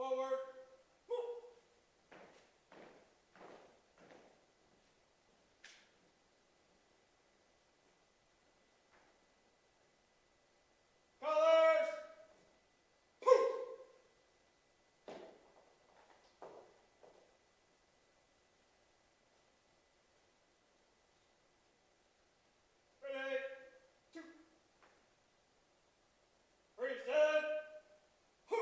Forward. Move. Colors. Move. Ready. 2. 3, stand. Move.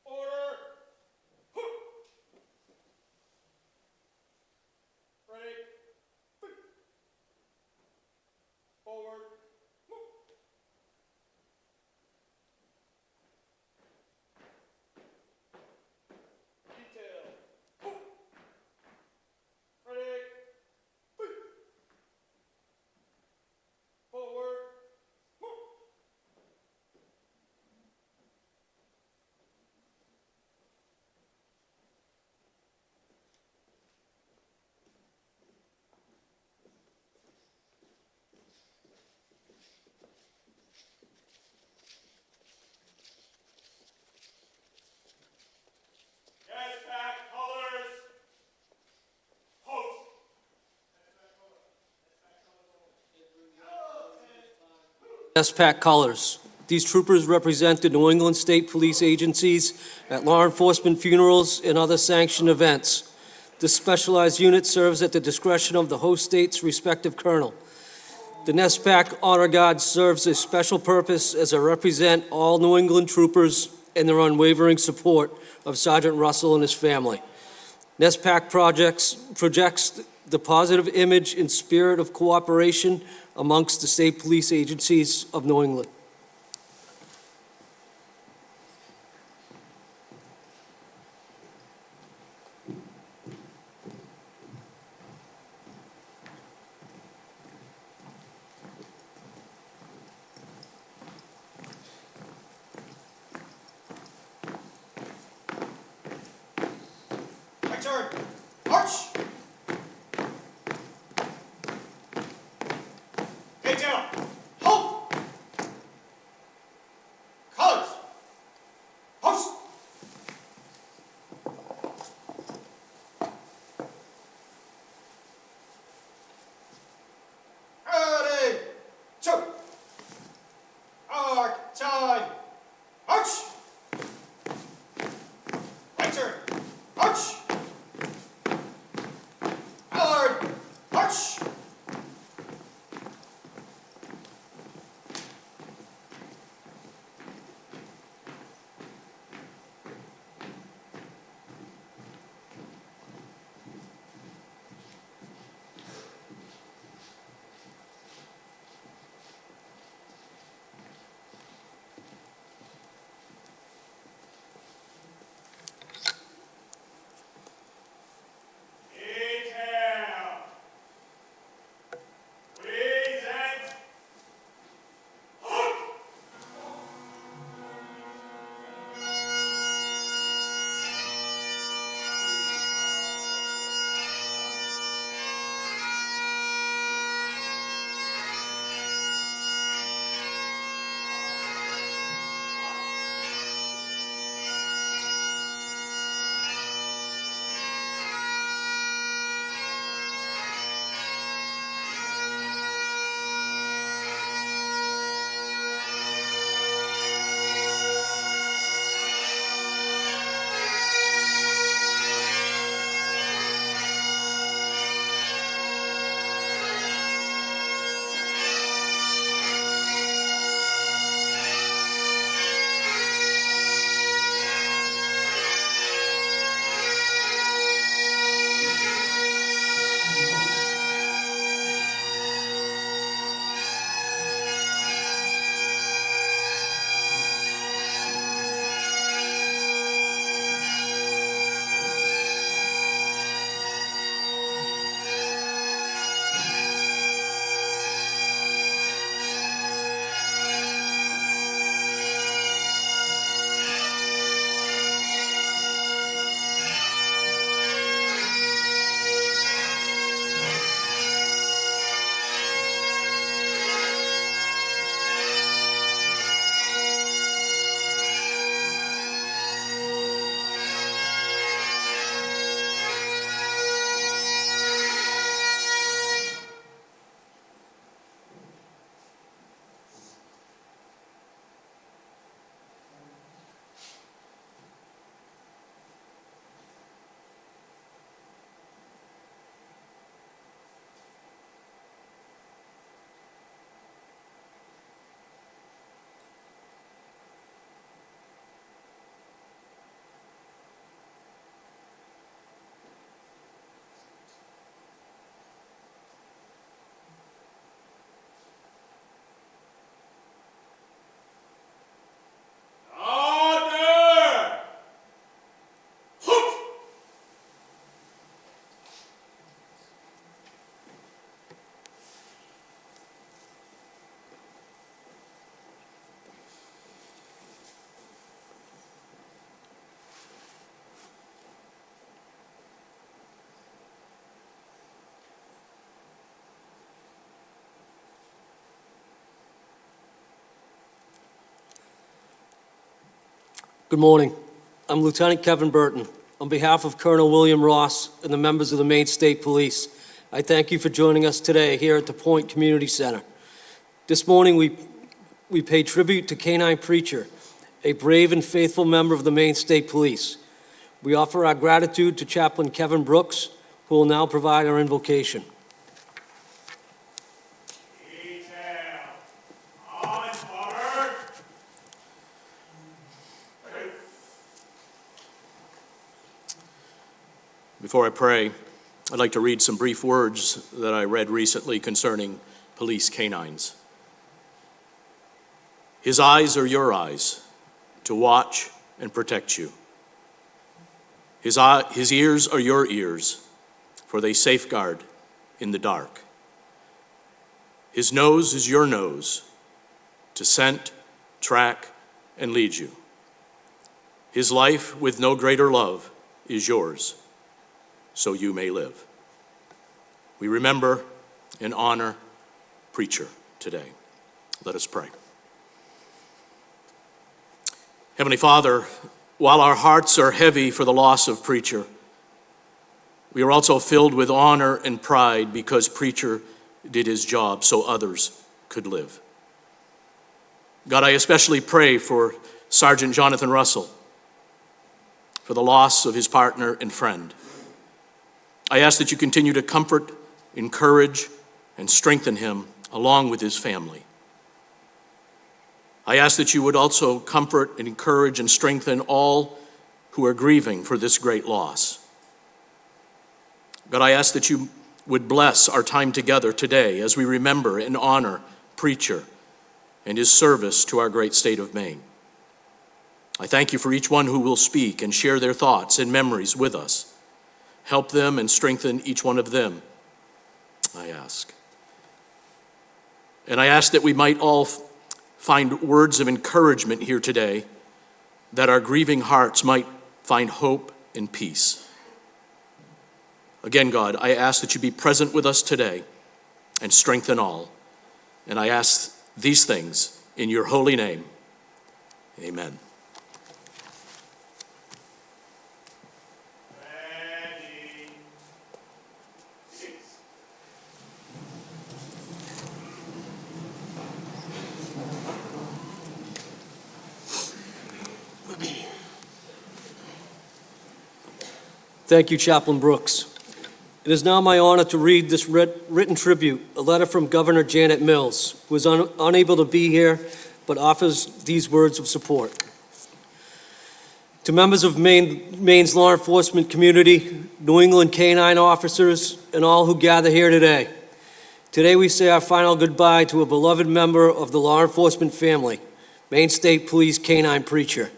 Order. Move. Ready. Forward. Move. Detail. Move. Ready. Forward. Move. Yes, back, colors. Post. SPAC colors. These troopers represent the New England State Police agencies at law enforcement funerals and other sanctioned events. This specialized unit serves at the discretion of the host state's respective colonel. The NESPAC Honor Guard serves a special purpose as I represent all New England troopers and their unwavering support of Sergeant Russell and his family. NESPAC projects the positive image and spirit of cooperation amongst the state police agencies of New England. My turn. March. Get down. Hold. Colors. Post. Ready. 2. Arc. Time. March. My turn. March. Forward. March. Good morning. I'm Lieutenant Kevin Burton. On behalf of Colonel William Ross and the members of the Maine State Police, I thank you for joining us today here at the Point Community Center. This morning we pay tribute to K9 Preacher, a brave and faithful member of the Maine State Police. We offer our gratitude to Chaplain Kevin Brooks, who will now provide our invocation. Before I pray, I'd like to read some brief words that I read recently concerning police canines. His eyes are your eyes, to watch and protect you. His ears are your ears, for they safeguard in the dark. His nose is your nose, to scent, track, and lead you. His life with no greater love is yours, so you may live. We remember and honor Preacher today. Let us pray. Heavenly Father, while our hearts are heavy for the loss of Preacher, we are also filled with honor and pride because Preacher did his job so others could live. God, I especially pray for Sergeant Jonathan Russell, for the loss of his partner and friend. I ask that you continue to comfort, encourage, and strengthen him along with his family. I ask that you would also comfort and encourage and strengthen all who are grieving for this great loss. God, I ask that you would bless our time together today as we remember and honor Preacher and his service to our great state of Maine. I thank you for each one who will speak and share their thoughts and memories with us. Help them and strengthen each one of them, I ask. And I ask that we might all find words of encouragement here today, that our grieving hearts might find hope and peace. Again, God, I ask that you be present with us today and strengthen all. And I ask these things in your holy name. Amen. Thank you, Chaplain Brooks. It is now my honor to read this written tribute, a letter from Governor Janet Mills, who is unable to be here, but offers these words of support. To members of Maine's law enforcement community, New England K9 officers, and all who gather here today, today we say our final goodbye to a beloved member of the law enforcement family, Maine State Police K9 Preacher.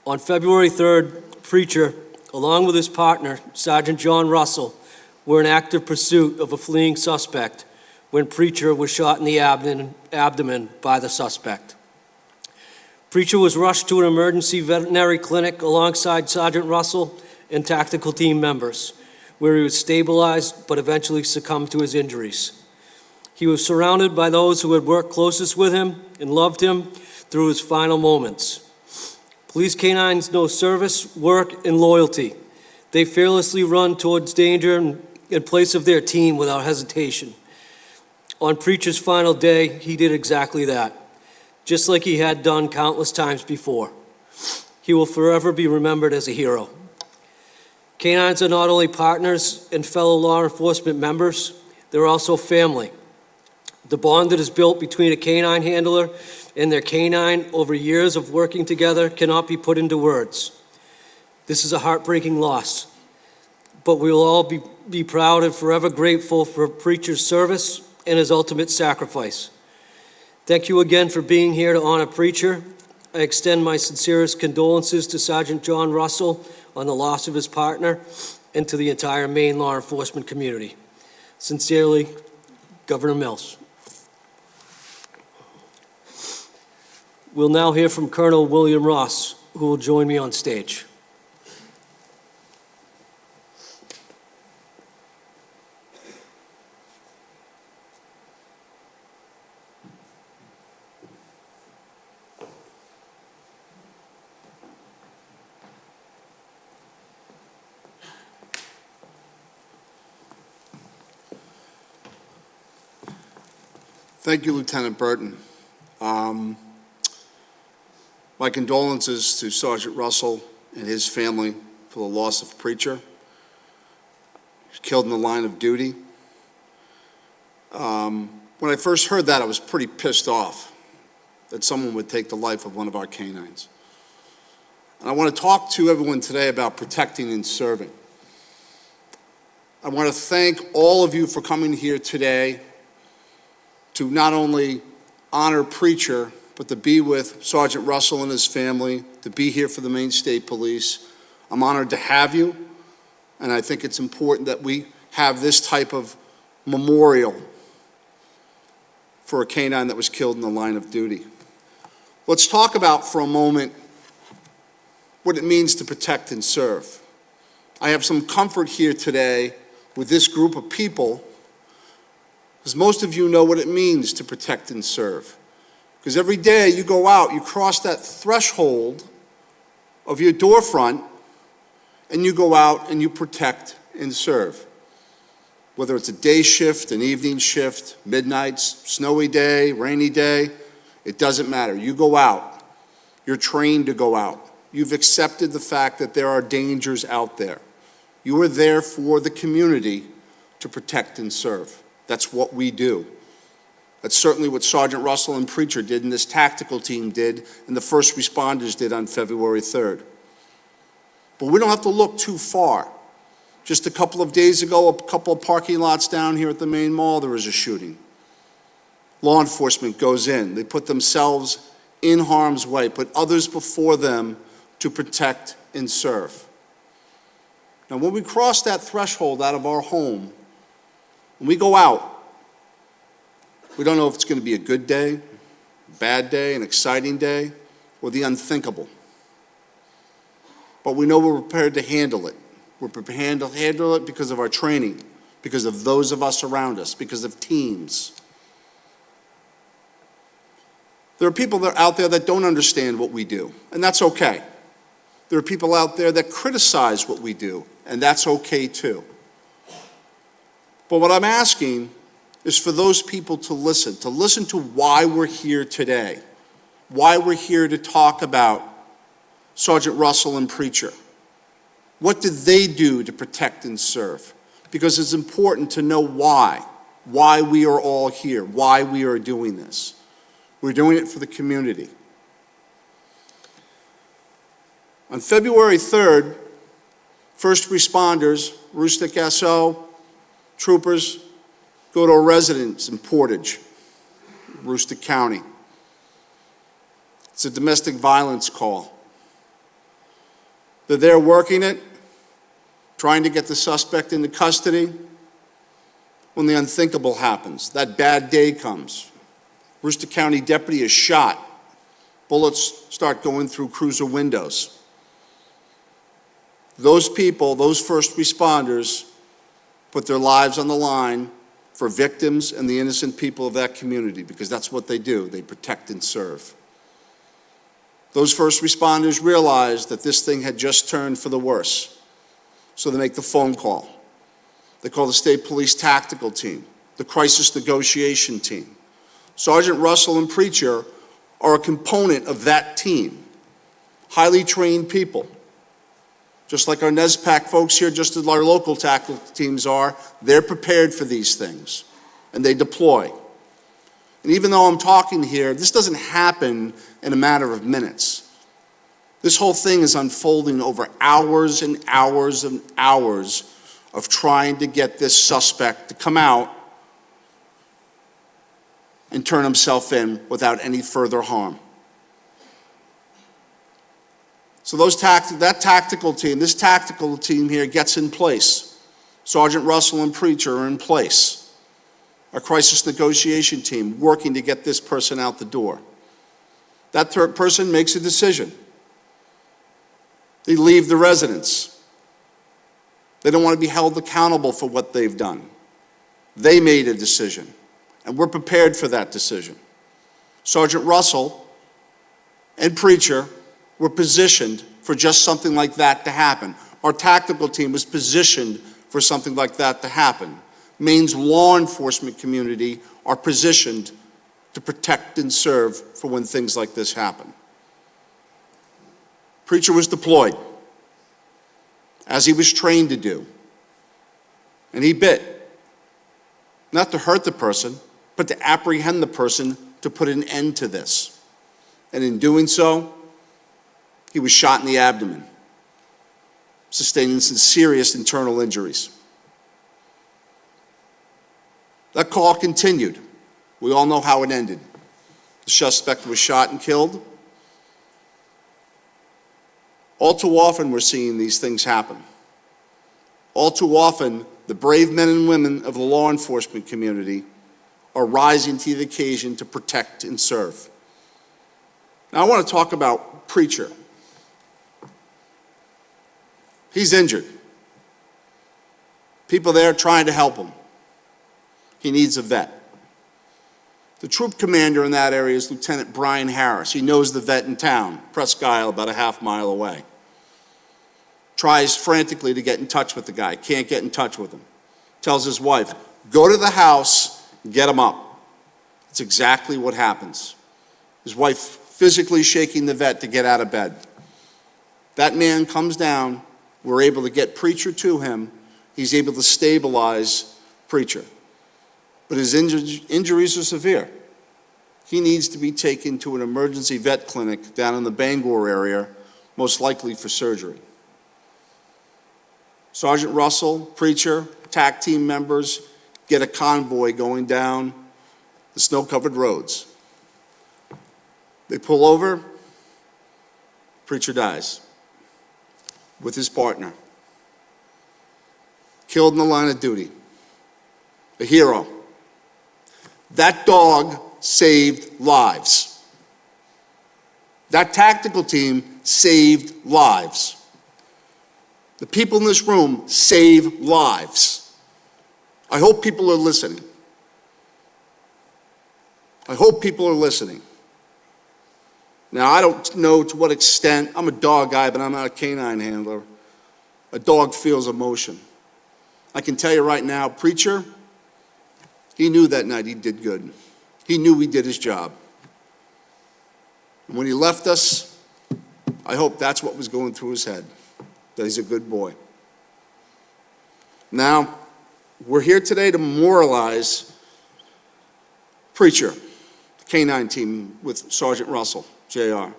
On February 3rd, Preacher, along with his partner, Sergeant John Russell, were in active pursuit of a fleeing suspect when Preacher was shot in the abdomen by the suspect. Preacher was rushed to an emergency veterinary clinic alongside Sergeant Russell and tactical team members, where he was stabilized but eventually succumbed to his injuries. He was surrounded by those who had worked closest with him and loved him through his final moments. Police canines know service, work, and loyalty. They fearlessly run towards danger in place of their team without hesitation. On Preacher's final day, he did exactly that, just like he had done countless times before. He will forever be remembered as a hero. Canines are not only partners and fellow law enforcement members, they're also family. The bond that is built between a canine handler and their canine over years of working together cannot be put into words. This is a heartbreaking loss, but we will all be proud and forever grateful for Preacher's service and his ultimate sacrifice. Thank you again for being here to honor Preacher. I extend my sincerest condolences to Sergeant John Russell on the loss of his partner and to the entire Maine law enforcement community. Sincerely, Governor Mills. We'll now hear from Colonel William Ross, who will join me on stage. Thank you, Lieutenant Burton. My condolences to Sergeant Russell and his family for the loss of a preacher. He was killed in the line of duty. When I first heard that, I was pretty pissed off that someone would take the life of one of our canines. And I want to talk to everyone today about protecting and serving. I want to thank all of you for coming here today to not only honor Preacher, but to be with Sergeant Russell and his family, to be here for the Maine State Police. I'm honored to have you, and I think it's important that we have this type of memorial for a canine that was killed in the line of duty. Let's talk about for a moment what it means to protect and serve. I have some comfort here today with this group of people, because most of you know what it means to protect and serve. Because every day you go out, you cross that threshold of your door front, and you go out and you protect and serve. Whether it's a day shift, an evening shift, midnights, snowy day, rainy day, it doesn't matter. You go out. You're trained to go out. You've accepted the fact that there are dangers out there. You are there for the community to protect and serve. That's what we do. That's certainly what Sergeant Russell and Preacher did, and this tactical team did, and the first responders did on February 3rd. But we don't have to look too far. Just a couple of days ago, a couple of parking lots down here at the Main Mall, there was a shooting. Law enforcement goes in. They put themselves in harm's way, put others before them to protect and serve. Now, when we cross that threshold out of our home, when we go out, we don't know if it's going to be a good day, a bad day, an exciting day, or the unthinkable. But we know we're prepared to handle it. We're prepared to handle it because of our training, because of those of us around us, because of teams. There are people that are out there that don't understand what we do, and that's okay. There are people out there that criticize what we do, and that's okay too. But what I'm asking is for those people to listen to why we're here today, why we're here to talk about Sergeant Russell and Preacher. What did they do to protect and serve? Because it's important to know why we are all here, why we are doing this. We're doing it for the community. On February 3rd, first responders, Aroostook SO, troopers, go to a residence in Portage, Aroostook County. It's a domestic violence call. They're there working it, trying to get the suspect into custody, when the unthinkable happens. That bad day comes. Aroostook County deputy is shot. Bullets start going through cruiser windows. Those people, those first responders, put their lives on the line for victims and the innocent people of that community, because that's what they do. They protect and serve. Those first responders realized that this thing had just turned for the worse. So they make the phone call. They call the State Police Tactical Team, the Crisis Negotiation Team. Sergeant Russell and Preacher are a component of that team. Highly trained people. Just like our NESPAC folks here, just as our local tactical teams are, they're prepared for these things, and they deploy. And even though I'm talking here, this doesn't happen in a matter of minutes. This whole thing is unfolding over hours and hours and hours of trying to get this suspect to come out and turn himself in without any further harm. So this tactical team here gets in place. Sergeant Russell and Preacher are in place. Our crisis negotiation team working to get this person out the door. That person makes a decision. They leave the residence. They don't want to be held accountable for what they've done. They made a decision, and we're prepared for that decision. Sergeant Russell and Preacher were positioned for just something like that to happen. Our tactical team was positioned for something like that to happen. Maine's law enforcement community are positioned to protect and serve for when things like this happen. Preacher was deployed, as he was trained to do, and he bit, not to hurt the person, but to apprehend the person to put an end to this. And in doing so, he was shot in the abdomen, sustaining some serious internal injuries. That call continued. We all know how it ended. The suspect was shot and killed. All too often we're seeing these things happen. All too often, the brave men and women of the law enforcement community are rising to the occasion to protect and serve. Now I want to talk about Preacher. He's injured. People there trying to help him. He needs a vet. The troop commander in that area is Lieutenant Brian Harris. He knows the vet in town, Presque Isle, about a half mile away. Tries frantically to get in touch with the guy, can't get in touch with him. Tells his wife, go to the house, get him up. That's exactly what happens. His wife physically shaking the vet to get out of bed. That man comes down, we're able to get Preacher to him, he's able to stabilize Preacher. But his injuries are severe. He needs to be taken to an emergency vet clinic down in the Bangor area, most likely for surgery. Sergeant Russell, Preacher, TAC team members get a convoy going down the snow-covered roads. They pull over, Preacher dies with his partner. Killed in the line of duty. A hero. That dog saved lives. That tactical team saved lives. The people in this room save lives. I hope people are listening. I hope people are listening. Now, I don't know to what extent, I'm a dog guy, but I'm not a canine handler. A dog feels emotion. I can tell you right now, Preacher, he knew that night he did good. He knew he did his job. And when he left us, I hope that's what was going through his head, that he's a good boy. Now, we're here today to memorialize Preacher, the K9 team with Sergeant Russell, JR.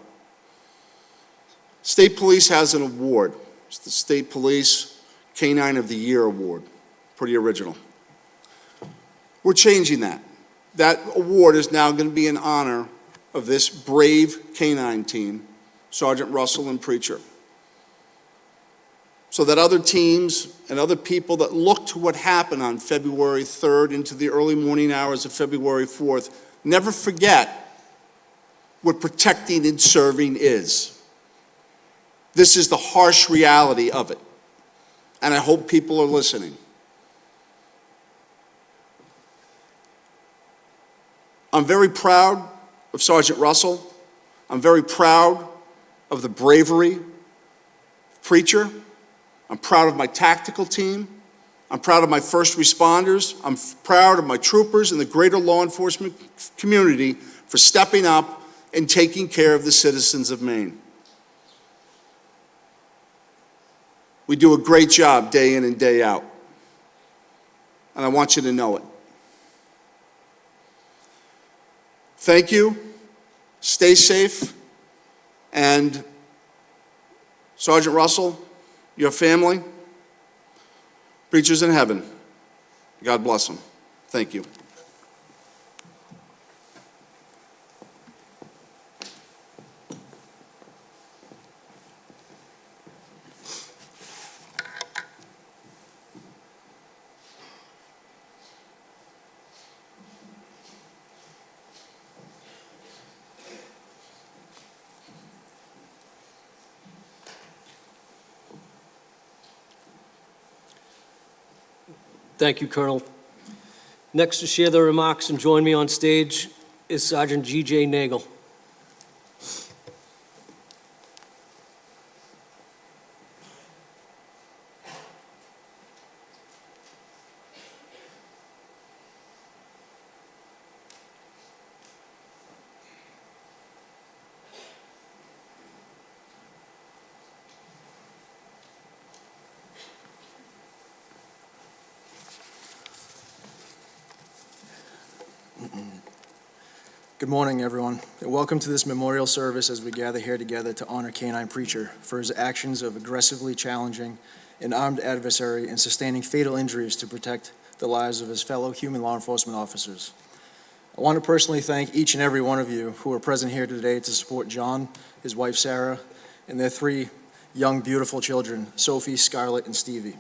State Police has an award. It's the State Police K9 of the Year Award. Pretty original. We're changing that. That award is now going to be in honor of this brave K9 team, Sergeant Russell and Preacher, so that other teams and other people that look to what happened on February 3rd into the early morning hours of February 4th never forget what protecting and serving is. This is the harsh reality of it, and I hope people are listening. I'm very proud of Sergeant Russell. I'm very proud of the bravery of Preacher. I'm proud of my tactical team. I'm proud of my first responders. I'm proud of my troopers and the greater law enforcement community for stepping up and taking care of the citizens of Maine. We do a great job day in and day out, and I want you to know it. Thank you. Stay safe. And Sergeant Russell, your family, Preacher's in heaven. God bless them. Thank you. Thank you, Colonel. Next to share their remarks and join me on stage is Sergeant G.J. Nagel. Good morning, everyone, and welcome to this memorial service as we gather here together to honor K9 Preacher for his actions of aggressively challenging an armed adversary and sustaining fatal injuries to protect the lives of his fellow human law enforcement officers. I want to personally thank each and every one of you who are present here today to support John, his wife Sarah, and their 3 young, beautiful children, Sophie, Scarlett, and Stevie,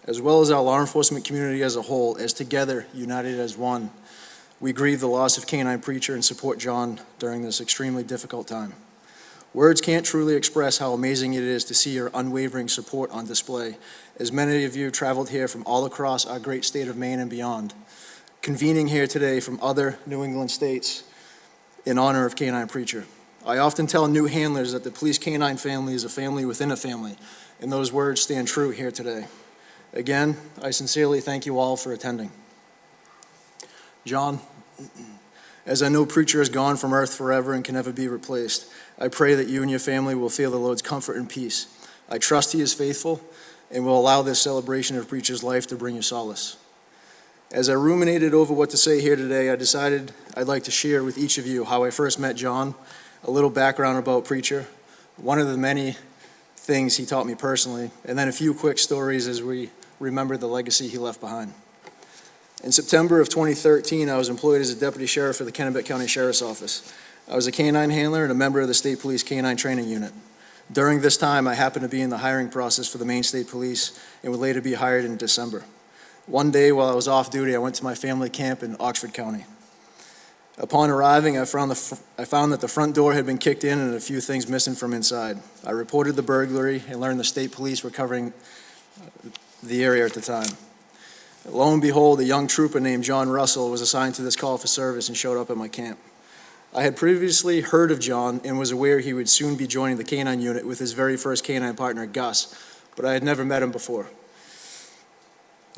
as well as our law enforcement community as a whole, as together, united as one, we grieve the loss of K9 Preacher and support John during this extremely difficult time. Words can't truly express how amazing it is to see your unwavering support on display, as many of you traveled here from all across our great state of Maine and beyond, convening here today from other New England states in honor of K9 Preacher. I often tell new handlers that the Police K9 family is a family within a family, and those words stand true here today. Again, I sincerely thank you all for attending. John, as I know Preacher is gone from earth forever and can never be replaced, I pray that you and your family will feel the Lord's comfort and peace. I trust He is faithful and will allow this celebration of Preacher's life to bring you solace. As I ruminated over what to say here today, I decided I'd like to share with each of you how I first met John, a little background about Preacher, one of the many things he taught me personally, and then a few quick stories as we remember the legacy he left behind. In September of 2013, I was employed as a deputy sheriff for the Kennebec County Sheriff's Office. I was a K9 handler and a member of the State Police K9 training unit. During this time, I happened to be in the hiring process for the Maine State Police and would later be hired in December. One day while I was off duty, I went to my family camp in Oxford County. Upon arriving, I found that the front door had been kicked in and a few things missing from inside. I reported the burglary and learned the state police were covering the area at the time. Lo and behold, a young trooper named John Russell was assigned to this call for service and showed up at my camp. I had previously heard of John and was aware he would soon be joining the K9 unit with his very first K9 partner, Gus, but I had never met him before.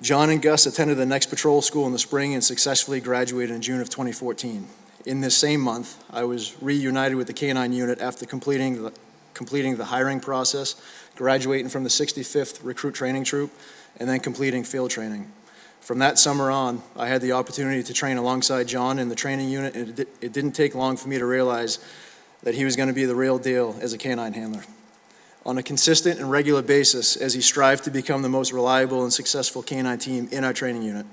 John and Gus attended the next patrol school in the spring and successfully graduated in June of 2014. In this same month, I was reunited with the K9 unit after completing the hiring process, graduating from the 65th Recruit Training Troop, and then completing field training. From that summer on, I had the opportunity to train alongside John in the training unit, and it didn't take long for me to realize that he was going to be the real deal as a K9 handler. On a consistent and regular basis, as he strived to become the most reliable and successful K9 team in our training unit.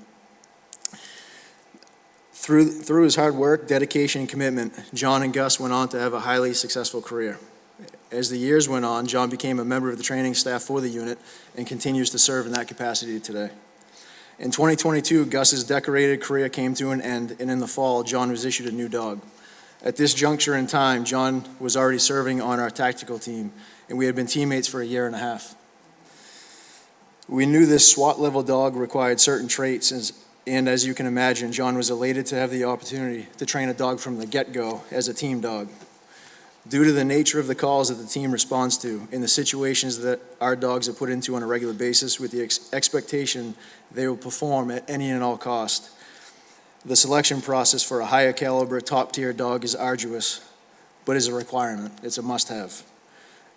Through his hard work, dedication, and commitment, John and Gus went on to have a highly successful career. As the years went on, John became a member of the training staff for the unit and continues to serve in that capacity today. In 2022, Gus's decorated career came to an end, and in the fall, John was issued a new dog. At this juncture in time, John was already serving on our tactical team, and we had been teammates for a year and a half. We knew this SWAT-level dog required certain traits, and as you can imagine, John was elated to have the opportunity to train a dog from the get-go as a team dog. Due to the nature of the calls that the team responds to and the situations that our dogs are put into on a regular basis with the expectation they will perform at any and all cost, the selection process for a higher caliber, top-tier dog is arduous, but is a requirement. It's a must-have.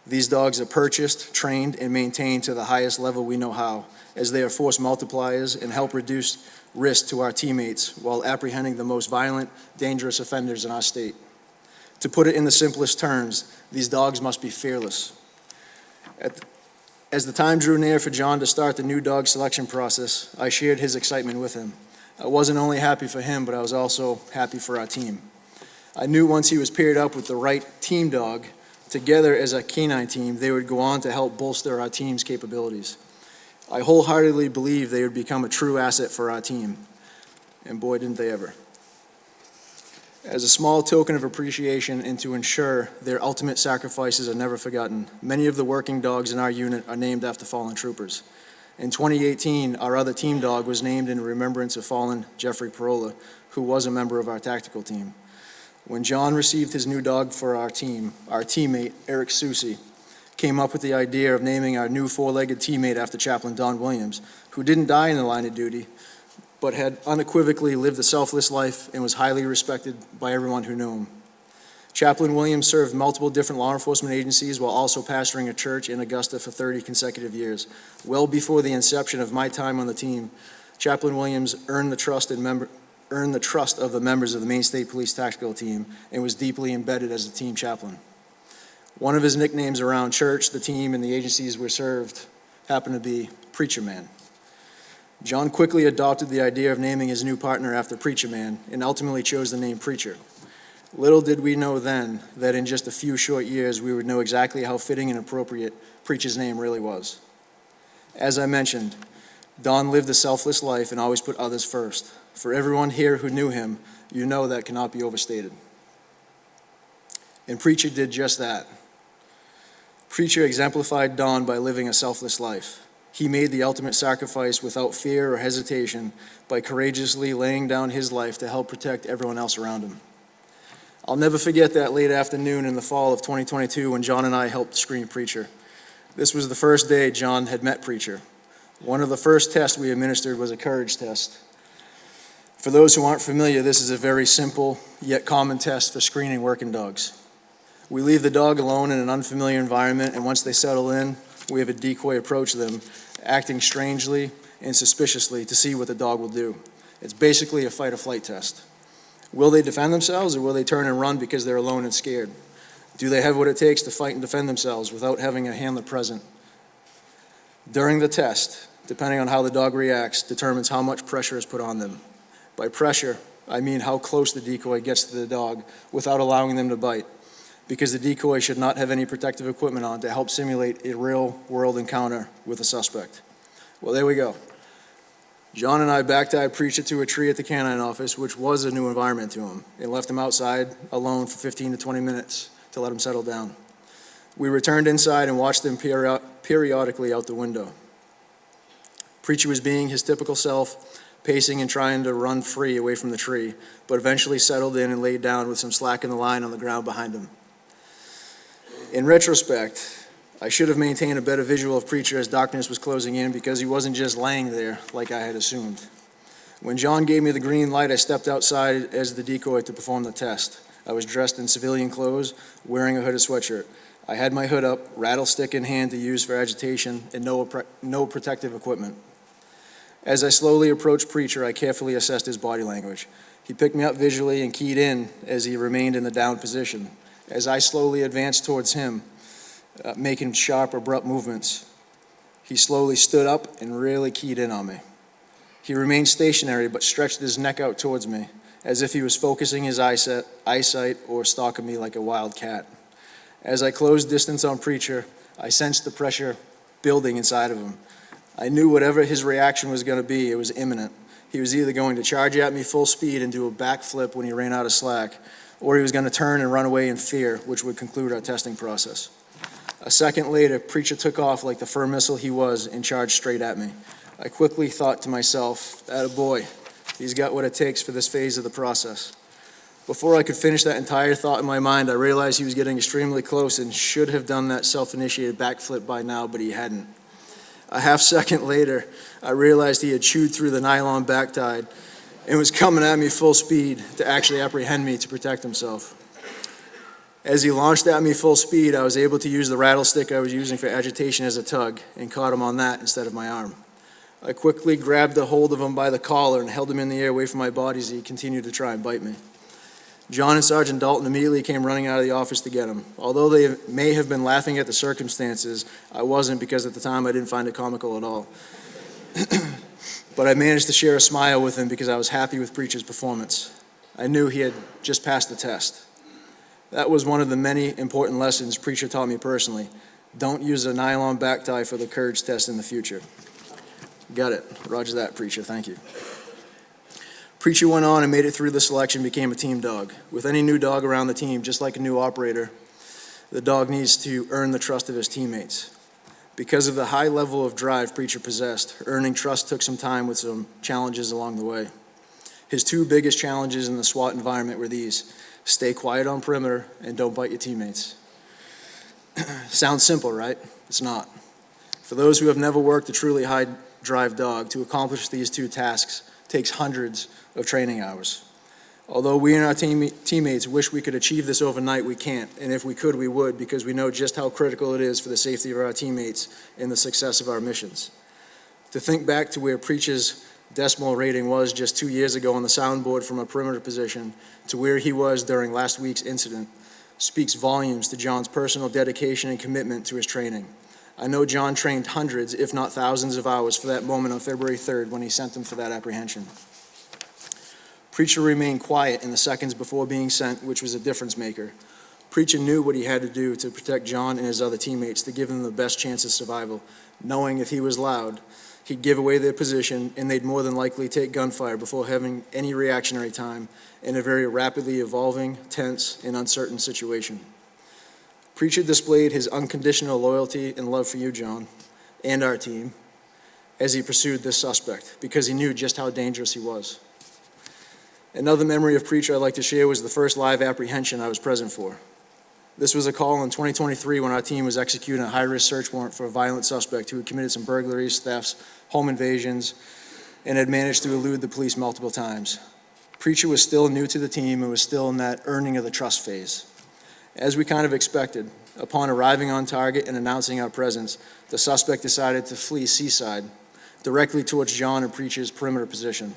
These dogs are purchased, trained, and maintained to the highest level we know how, as they are force multipliers and help reduce risk to our teammates while apprehending the most violent, dangerous offenders in our state. To put it in the simplest terms, these dogs must be fearless. As the time drew near for John to start the new dog selection process, I shared his excitement with him. I wasn't only happy for him, but I was also happy for our team. I knew once he was paired up with the right team dog, together as a K9 team, they would go on to help bolster our team's capabilities. I wholeheartedly believe they would become a true asset for our team. And boy, didn't they ever. As a small token of appreciation and to ensure their ultimate sacrifices are never forgotten, many of the working dogs in our unit are named after fallen troopers. In 2018, our other team dog was named in remembrance of fallen Jeffrey Parola, who was a member of our tactical team. When John received his new dog for our team, our teammate, Eric Susi, came up with the idea of naming our new four-legged teammate after Chaplain Don Williams, who didn't die in the line of duty, but had unequivocally lived a selfless life and was highly respected by everyone who knew him. Chaplain Williams served multiple different law enforcement agencies while also pastoring a church in Augusta for 30 consecutive years. Well before the inception of my time on the team, Chaplain Williams earned the trust and earned the trust of the members of the Maine State Police Tactical Team and was deeply embedded as a team chaplain. One of his nicknames around church, the team, and the agencies we served happened to be Preacher Man. John quickly adopted the idea of naming his new partner after Preacher Man and ultimately chose the name Preacher. Little did we know then that in just a few short years we would know exactly how fitting and appropriate Preacher's name really was. As I mentioned, Don lived a selfless life and always put others first. For everyone here who knew him, you know that cannot be overstated. And Preacher did just that. Preacher exemplified Don by living a selfless life. He made the ultimate sacrifice without fear or hesitation by courageously laying down his life to help protect everyone else around him. I'll never forget that late afternoon in the fall of 2022 when John and I helped screen Preacher. This was the first day John had met Preacher. One of the first tests we administered was a courage test. For those who aren't familiar, this is a very simple yet common test for screening working dogs. We leave the dog alone in an unfamiliar environment, and once they settle in, we have a decoy approach them, acting strangely and suspiciously to see what the dog will do. It's basically a fight or flight test. Will they defend themselves, or will they turn and run because they're alone and scared? Do they have what it takes to fight and defend themselves without having a handler present? During the test, depending on how the dog reacts, determines how much pressure is put on them. By pressure, I mean how close the decoy gets to the dog without allowing them to bite, because the decoy should not have any protective equipment on to help simulate a real-world encounter with a suspect. Well, there we go. John and I back-tied Preacher to a tree at the K9 office, which was a new environment to him, and left him outside alone for 15 to 20 minutes to let him settle down. We returned inside and watched him periodically out the window. Preacher was being his typical self, pacing and trying to run free away from the tree, but eventually settled in and laid down with some slack in the line on the ground behind him. In retrospect, I should have maintained a better visual of Preacher as darkness was closing in, because he wasn't just laying there like I had assumed. When John gave me the green light, I stepped outside as the decoy to perform the test. I was dressed in civilian clothes, wearing a hooded sweatshirt. I had my hood up, rattlestick in hand to use for agitation, and no protective equipment. As I slowly approached Preacher, I carefully assessed his body language. He picked me up visually and keyed in as he remained in the down position. As I slowly advanced towards him, making sharp, abrupt movements, he slowly stood up and really keyed in on me. He remained stationary but stretched his neck out towards me, as if he was focusing his eyesight or stalking me like a wild cat. As I closed distance on Preacher, I sensed the pressure building inside of him. I knew whatever his reaction was going to be, it was imminent. He was either going to charge at me full speed and do a backflip when he ran out of slack, or he was going to turn and run away in fear, which would conclude our testing process. A second later, Preacher took off like the firm missile he was and charged straight at me. I quickly thought to myself, attaboy, he's got what it takes for this phase of the process. Before I could finish that entire thought in my mind, I realized he was getting extremely close and should have done that self-initiated backflip by now, but he hadn't. A half second later, I realized he had chewed through the nylon back tide and was coming at me full speed to actually apprehend me to protect himself. As he launched at me full speed, I was able to use the rattlestick I was using for agitation as a tug and caught him on that instead of my arm. I quickly grabbed a hold of him by the collar and held him in the air away from my body as he continued to try and bite me. John and Sergeant Dalton immediately came running out of the office to get him. Although they may have been laughing at the circumstances, I wasn't, because at the time I didn't find it comical at all. But I managed to share a smile with him because I was happy with Preacher's performance. I knew he had just passed the test. That was one of the many important lessons Preacher taught me personally. Don't use a nylon back tie for the courage test in the future. Got it. Roger that, Preacher. Thank you. Preacher went on and made it through the selection, became a team dog. With any new dog around the team, just like a new operator, the dog needs to earn the trust of his teammates. Because of the high level of drive Preacher possessed, earning trust took some time with some challenges along the way. His two biggest challenges in the SWAT environment were these: stay quiet on perimeter and don't bite your teammates. Sounds simple, right? It's not. For those who have never worked a truly high drive dog, to accomplish these two tasks takes hundreds of training hours. Although we and our teammates wish we could achieve this overnight, we can't. And if we could, we would, because we know just how critical it is for the safety of our teammates and the success of our missions. To think back to where Preacher's decimal rating was just 2 years ago on the soundboard from a perimeter position to where he was during last week's incident speaks volumes to John's personal dedication and commitment to his training. I know John trained hundreds, if not thousands of hours for that moment on February 3rd when he sent them for that apprehension. Preacher remained quiet in the seconds before being sent, which was a difference maker. Preacher knew what he had to do to protect John and his other teammates to give them the best chance of survival, knowing if he was loud, he'd give away their position and they'd more than likely take gunfire before having any reactionary time in a very rapidly evolving, tense, and uncertain situation. Preacher displayed his unconditional loyalty and love for you, John, and our team as he pursued this suspect because he knew just how dangerous he was. Another memory of Preacher I'd like to share was the first live apprehension I was present for. This was a call in 2023 when our team was executing a high-risk search warrant for a violent suspect who had committed some burglaries, thefts, home invasions, and had managed to elude the police multiple times. Preacher was still new to the team and was still in that earning of the trust phase. As we kind of expected, upon arriving on target and announcing our presence, the suspect decided to flee Seaside, directly towards John and Preacher's perimeter position.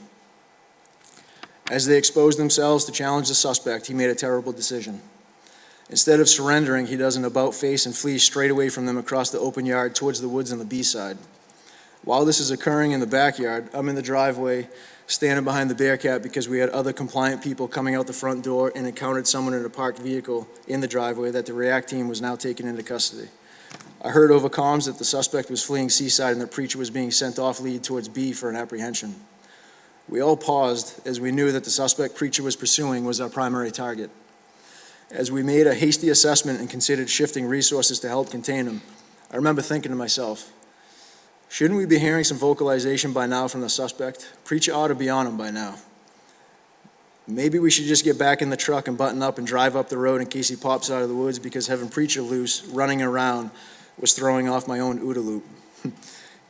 As they exposed themselves to challenge the suspect, he made a terrible decision. Instead of surrendering, he does an about-face and flees straight away from them across the open yard towards the woods on the B-side. While this is occurring in the backyard, I'm in the driveway, standing behind the Bearcat because we had other compliant people coming out the front door and encountered someone in a parked vehicle in the driveway that the REACT team was now taking into custody. I heard over comms that the suspect was fleeing Seaside and that Preacher was being sent off lead towards B for an apprehension. We all paused as we knew that the suspect Preacher was pursuing was our primary target. As we made a hasty assessment and considered shifting resources to help contain him, I remember thinking to myself, shouldn't we be hearing some vocalization by now from the suspect? Preacher ought to be on him by now. Maybe we should just get back in the truck and button up and drive up the road in case he pops out of the woods because having Preacher loose, running around, was throwing off my own OODA loop.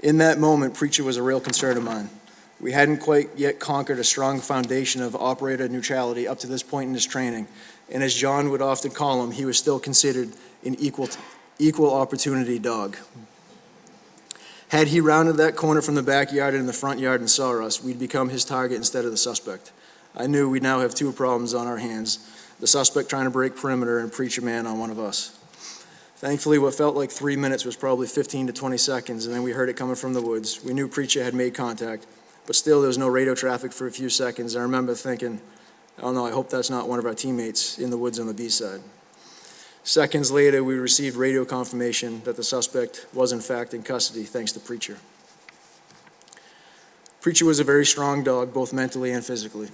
In that moment, Preacher was a real concern of mine. We hadn't quite yet conquered a strong foundation of operator neutrality up to this point in his training, and as John would often call him, he was still considered an equal opportunity dog. Had he rounded that corner from the backyard and in the front yard and saw us, we'd become his target instead of the suspect. I knew we'd now have two problems on our hands, the suspect trying to break perimeter and Preacher man on one of us. Thankfully, what felt like 3 minutes was probably 15 to 20 seconds, and then we heard it coming from the woods. We knew Preacher had made contact, but still there was no radio traffic for a few seconds. I remember thinking, oh no, I hope that's not one of our teammates in the woods on the B-side. Seconds later, we received radio confirmation that the suspect was in fact in custody, thanks to Preacher. Preacher was a very strong dog, both mentally and physically.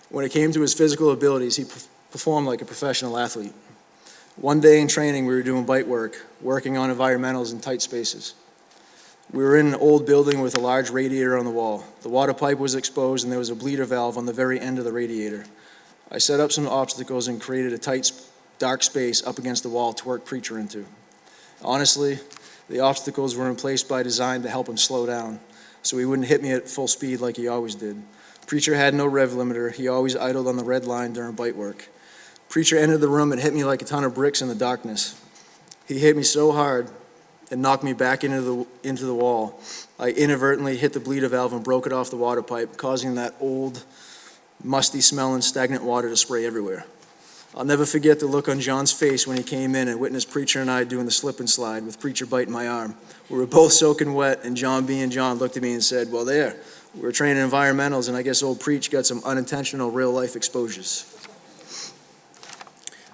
When it came to his physical abilities, he performed like a professional athlete. One day in training, we were doing bite work, working on environmentals in tight spaces. We were in an old building with a large radiator on the wall. The water pipe was exposed and there was a bleeder valve on the very end of the radiator. I set up some obstacles and created a tight, dark space up against the wall to work Preacher into. Honestly, the obstacles were in place by design to help him slow down, so he wouldn't hit me at full speed like he always did. Preacher had no rev limiter. He always idled on the red line during bite work. Preacher entered the room and hit me like a ton of bricks in the darkness. He hit me so hard and knocked me back into the wall. I inadvertently hit the bleeder valve and broke it off the water pipe, causing that old, musty-smelling, stagnant water to spray everywhere. I'll never forget the look on John's face when he came in and witnessed Preacher and I doing the slip and slide with Preacher biting my arm. We were both soaking wet, and John being John looked at me and said, well, there, we were training environmentals, and I guess old Preach got some unintentional real-life exposures.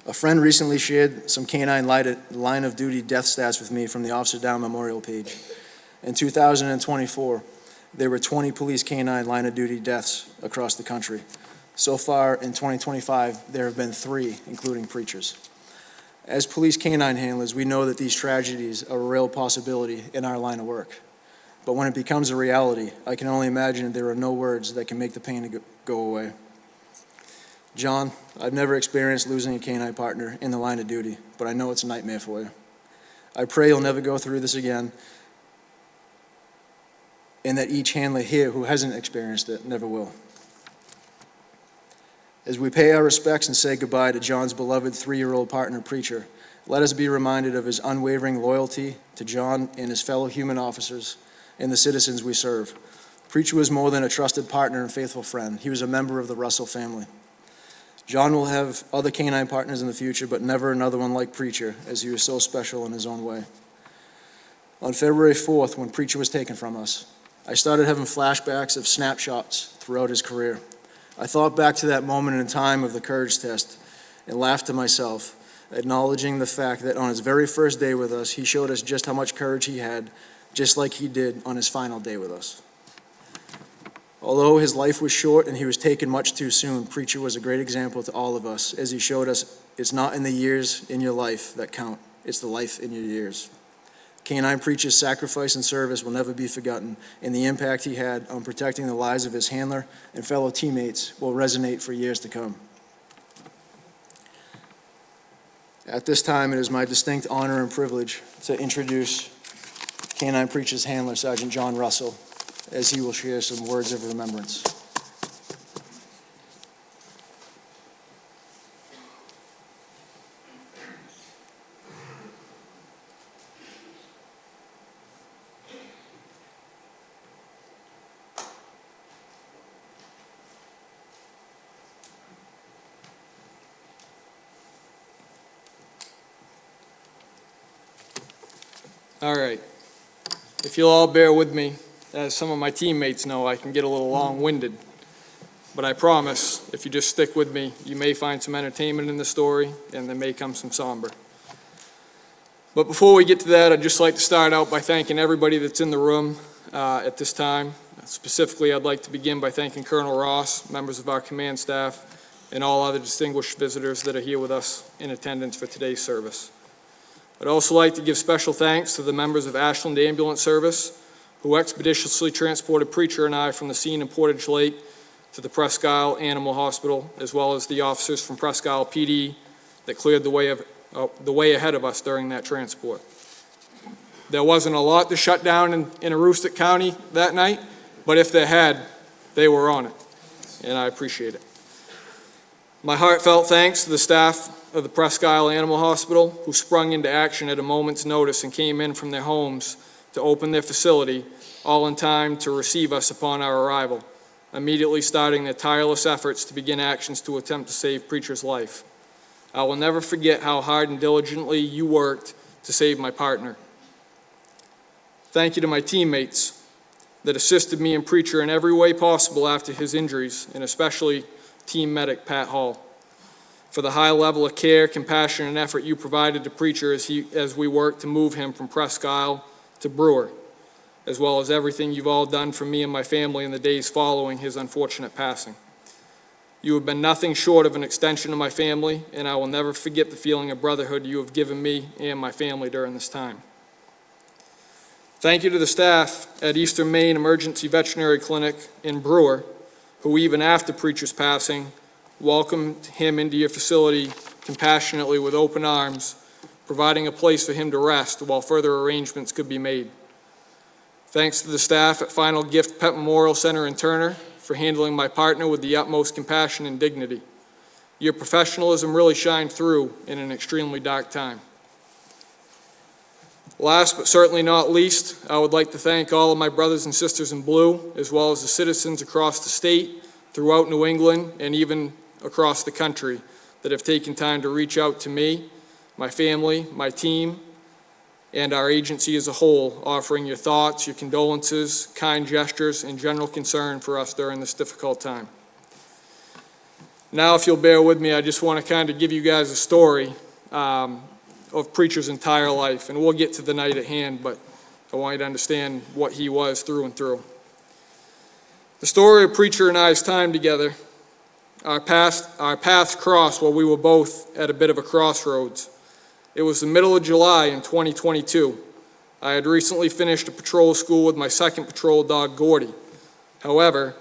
A friend recently shared some K9 line of duty death stats with me from the Officer Down Memorial page. In 2024, there were 20 police K9 line of duty deaths across the country. So far in 2025, there have been 3, including Preachers. As police K9 handlers, we know that these tragedies are a real possibility in our line of work. But when it becomes a reality, I can only imagine there are no words that can make the pain go away. John, I've never experienced losing a K9 partner in the line of duty, but I know it's a nightmare for you. I pray you'll never go through this again, and that each handler here who hasn't experienced it never will. As we pay our respects and say goodbye to John's beloved 3-year-old partner, Preacher, let us be reminded of his unwavering loyalty to John and his fellow human officers and the citizens we serve. Preacher was more than a trusted partner and faithful friend. He was a member of the Russell family. John will have other canine partners in the future, but never another one like Preacher, as he was so special in his own way. On February 4th, when Preacher was taken from us, I started having flashbacks of snapshots throughout his career. I thought back to that moment in time of the courage test and laughed to myself, acknowledging the fact that on his very first day with us, he showed us just how much courage he had, just like he did on his final day with us. Although his life was short and he was taken much too soon, Preacher was a great example to all of us, as he showed us it's not in the years in your life that count, it's the life in your years. K9 Preacher's sacrifice and service will never be forgotten, and the impact he had on protecting the lives of his handler and fellow teammates will resonate for years to come. At this time, it is my distinct honor and privilege to introduce K9 Preacher's handler, Sergeant John Russell, as he will share some words of remembrance. All right. If you'll all bear with me, as some of my teammates know, I can get a little long-winded. But I promise, if you just stick with me, you may find some entertainment in the story, and there may come some somber. But before we get to that, I'd just like to start out by thanking everybody that's in the room at this time. Specifically, I'd like to begin by thanking Colonel Ross, members of our command staff, and all other distinguished visitors that are here with us in attendance for today's service. I'd also like to give special thanks to the members of Ashland Ambulance Service who expeditiously transported Preacher and I from the scene in Portage Lake to the Presque Isle Animal Hospital, as well as the officers from Presque Isle PD that cleared the way ahead of us during that transport. There wasn't a lot to shut down in Aroostook County that night, but if they had, they were on it, and I appreciate it. My heartfelt thanks to the staff of the Presque Isle Animal Hospital who sprung into action at a moment's notice and came in from their homes to open their facility, all in time to receive us upon our arrival, immediately starting their tireless efforts to begin actions to attempt to save Preacher's life. I will never forget how hard and diligently you worked to save my partner. Thank you to my teammates that assisted me and Preacher in every way possible after his injuries, and especially team medic Pat Hall, for the high level of care, compassion, and effort you provided to Preacher as we worked to move him from Presque Isle to Brewer, as well as everything you've all done for me and my family in the days following his unfortunate passing. You have been nothing short of an extension of my family, and I will never forget the feeling of brotherhood you have given me and my family during this time. Thank you to the staff at Eastern Maine Emergency Veterinary Clinic in Brewer, who even after Preacher's passing, welcomed him into your facility compassionately with open arms, providing a place for him to rest while further arrangements could be made. Thanks to the staff at Final Gift Pet Memorial Center in Turner for handling my partner with the utmost compassion and dignity. Your professionalism really shined through in an extremely dark time. Last but certainly not least, I would like to thank all of my brothers and sisters in blue, as well as the citizens across the state, throughout New England, and even across the country that have taken time to reach out to me, my family, my team, and our agency as a whole, offering your thoughts, your condolences, kind gestures, and general concern for us during this difficult time. Now, if you'll bear with me, I just want to kind of give you guys a story of Preacher's entire life, and we'll get to the night at hand, but I want you to understand what he was through and through. The story of Preacher and I's time together, our paths crossed while we were both at a bit of a crossroads. It was the middle of July in 2022. I had recently finished a patrol school with my second patrol dog, Gordy. However,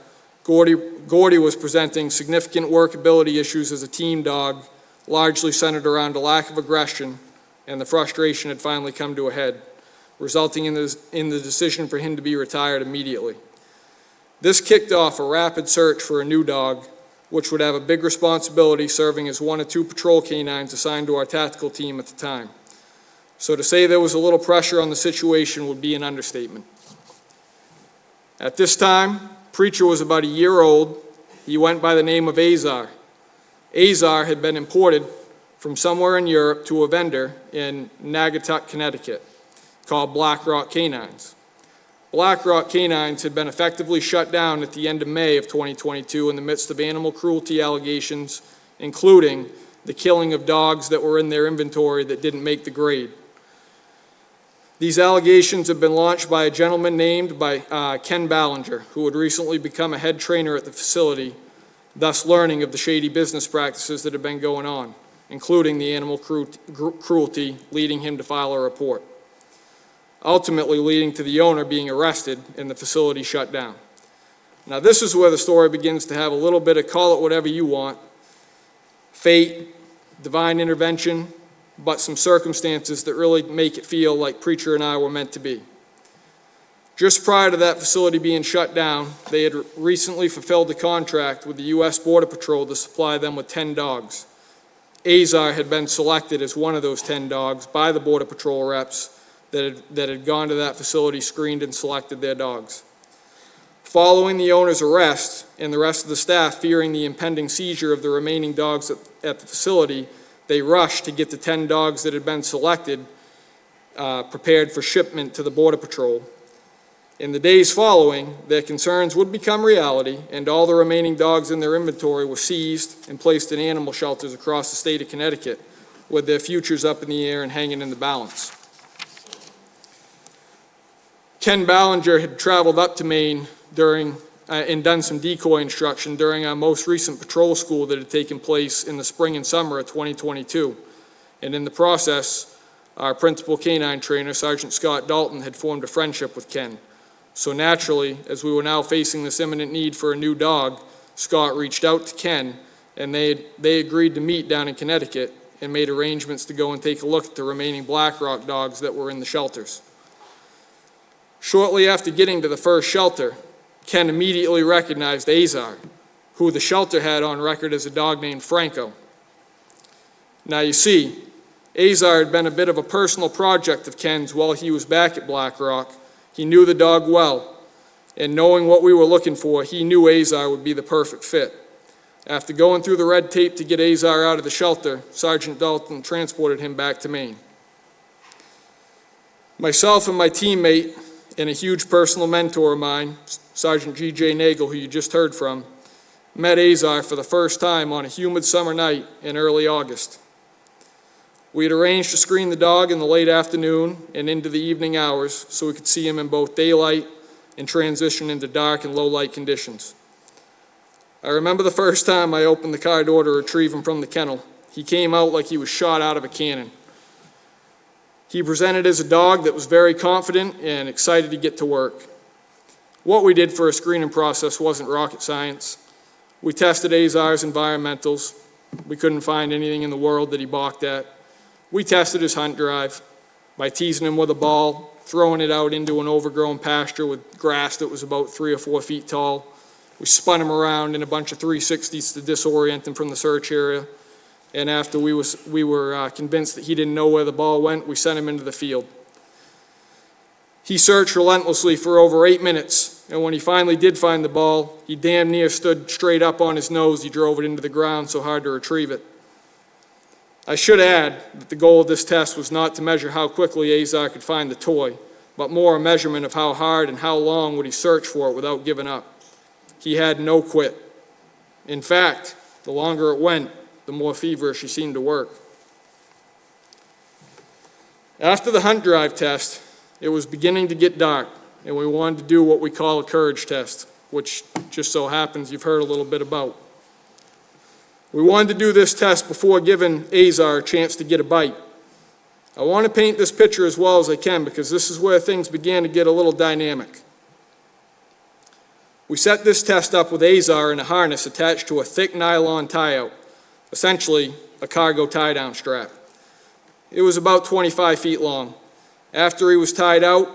Gordy was presenting significant workability issues as a team dog, largely centered around a lack of aggression, and the frustration had finally come to a head, resulting in the decision for him to be retired immediately. This kicked off a rapid search for a new dog, which would have a big responsibility serving as one of two patrol canines assigned to our tactical team at the time. So to say there was a little pressure on the situation would be an understatement. At this time, Preacher was about a year old. He went by the name of Azar. Azar had been imported from somewhere in Europe to a vendor in Naugatuck, Connecticut, called Black Rock K9s. Black Rock K9s had been effectively shut down at the end of May of 2022 in the midst of animal cruelty allegations, including the killing of dogs that were in their inventory that didn't make the grade. These allegations have been launched by a gentleman named Ken Ballinger, who had recently become a head trainer at the facility, thus learning of the shady business practices that have been going on, including the animal cruelty, leading him to file a report, ultimately leading to the owner being arrested and the facility shut down. Now, this is where the story begins to have a little bit of, call it whatever you want, fate, divine intervention, but some circumstances that really make it feel like Preacher and I were meant to be. Just prior to that facility being shut down, they had recently fulfilled a contract with the U.S. Border Patrol to supply them with 10 dogs. Azar had been selected as one of those 10 dogs by the Border Patrol reps that had gone to that facility, screened and selected their dogs. Following the owner's arrest and the rest of the staff fearing the impending seizure of the remaining dogs at the facility, they rushed to get the 10 dogs that had been selected prepared for shipment to the Border Patrol. In the days following, their concerns would become reality, and all the remaining dogs in their inventory were seized and placed in animal shelters across the state of Connecticut, with their futures up in the air and hanging in the balance. Ken Ballinger had traveled up to Maine and done some decoy instruction during our most recent patrol school that had taken place in the spring and summer of 2022. And in the process, our principal canine trainer, Sergeant Scott Dalton, had formed a friendship with Ken. So naturally, as we were now facing this imminent need for a new dog, Scott reached out to Ken, and they agreed to meet down in Connecticut and made arrangements to go and take a look at the remaining Black Rock dogs that were in the shelters. Shortly after getting to the first shelter, Ken immediately recognized Azar, who the shelter had on record as a dog named Franco. Now you see, Azar had been a bit of a personal project of Ken's while he was back at Black Rock. He knew the dog well, and knowing what we were looking for, he knew Azar would be the perfect fit. After going through the red tape to get Azar out of the shelter, Sergeant Dalton transported him back to Maine. Myself and my teammate, and a huge personal mentor of mine, Sergeant G.J. Nagel, who you just heard from, met Azar for the first time on a humid summer night in early August. We had arranged to screen the dog in the late afternoon and into the evening hours so we could see him in both daylight and transition into dark and low light conditions. I remember the first time I opened the car door to retrieve him from the kennel. He came out like he was shot out of a cannon. He presented as a dog that was very confident and excited to get to work. What we did for a screening process wasn't rocket science. We tested Azar's environmentals. We couldn't find anything in the world that he balked at. We tested his hunt drive by teasing him with a ball, throwing it out into an overgrown pasture with grass that was about 3 or 4 feet tall. We spun him around in a bunch of 360s to disorient him from the search area. And after we were convinced that he didn't know where the ball went, we sent him into the field. He searched relentlessly for over 8 minutes, and when he finally did find the ball, he damn near stood straight up on his nose. He drove it into the ground so hard to retrieve it. I should add that the goal of this test was not to measure how quickly Azar could find the toy, but more a measurement of how hard and how long would he search for it without giving up. He had no quit. In fact, the longer it went, the more feverish he seemed to work. After the hunt drive test, it was beginning to get dark, and we wanted to do what we call a courage test, which just so happens you've heard a little bit about. We wanted to do this test before giving Azar a chance to get a bite. I want to paint this picture as well as I can because this is where things began to get a little dynamic. We set this test up with Azar in a harness attached to a thick nylon tie-out, essentially a cargo tie-down strap. It was about 25 feet long. After he was tied out,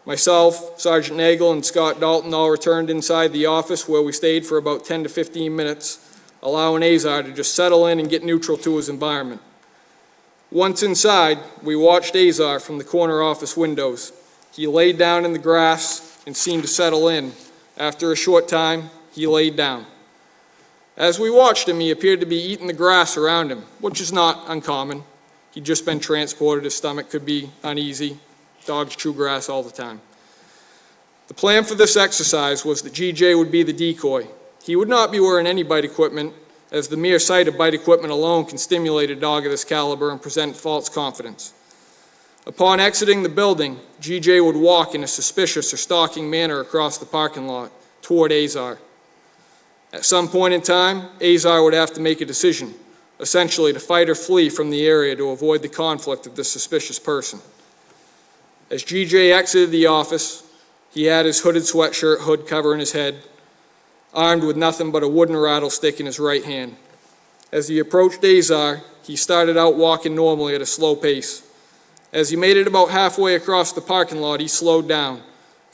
myself, Sergeant Nagel, and Scott Dalton all returned inside the office where we stayed for about 10 to 15 minutes, allowing Azar to just settle in and get neutral to his environment. Once inside, we watched Azar from the corner office windows. He laid down in the grass and seemed to settle in, After a short time, he laid down. As we watched him, he appeared to be eating the grass around him, which is not uncommon. He'd just been transported, his stomach could be uneasy. Dogs chew grass all the time. The plan for this exercise was that GJ would be the decoy. He would not be wearing any bite equipment, as the mere sight of bite equipment alone can stimulate a dog of this caliber and present false confidence. Upon exiting the building, GJ would walk in a suspicious or stalking manner across the parking lot toward Azar. At some point in time, Azar would have to make a decision, essentially to fight or flee from the area to avoid the conflict of this suspicious person. As GJ exited the office, he had his hooded sweatshirt hood covering his head, armed with nothing but a wooden rattlestick in his right hand. As he approached Azar, he started out walking normally at a slow pace. As he made it about halfway across the parking lot, he slowed down,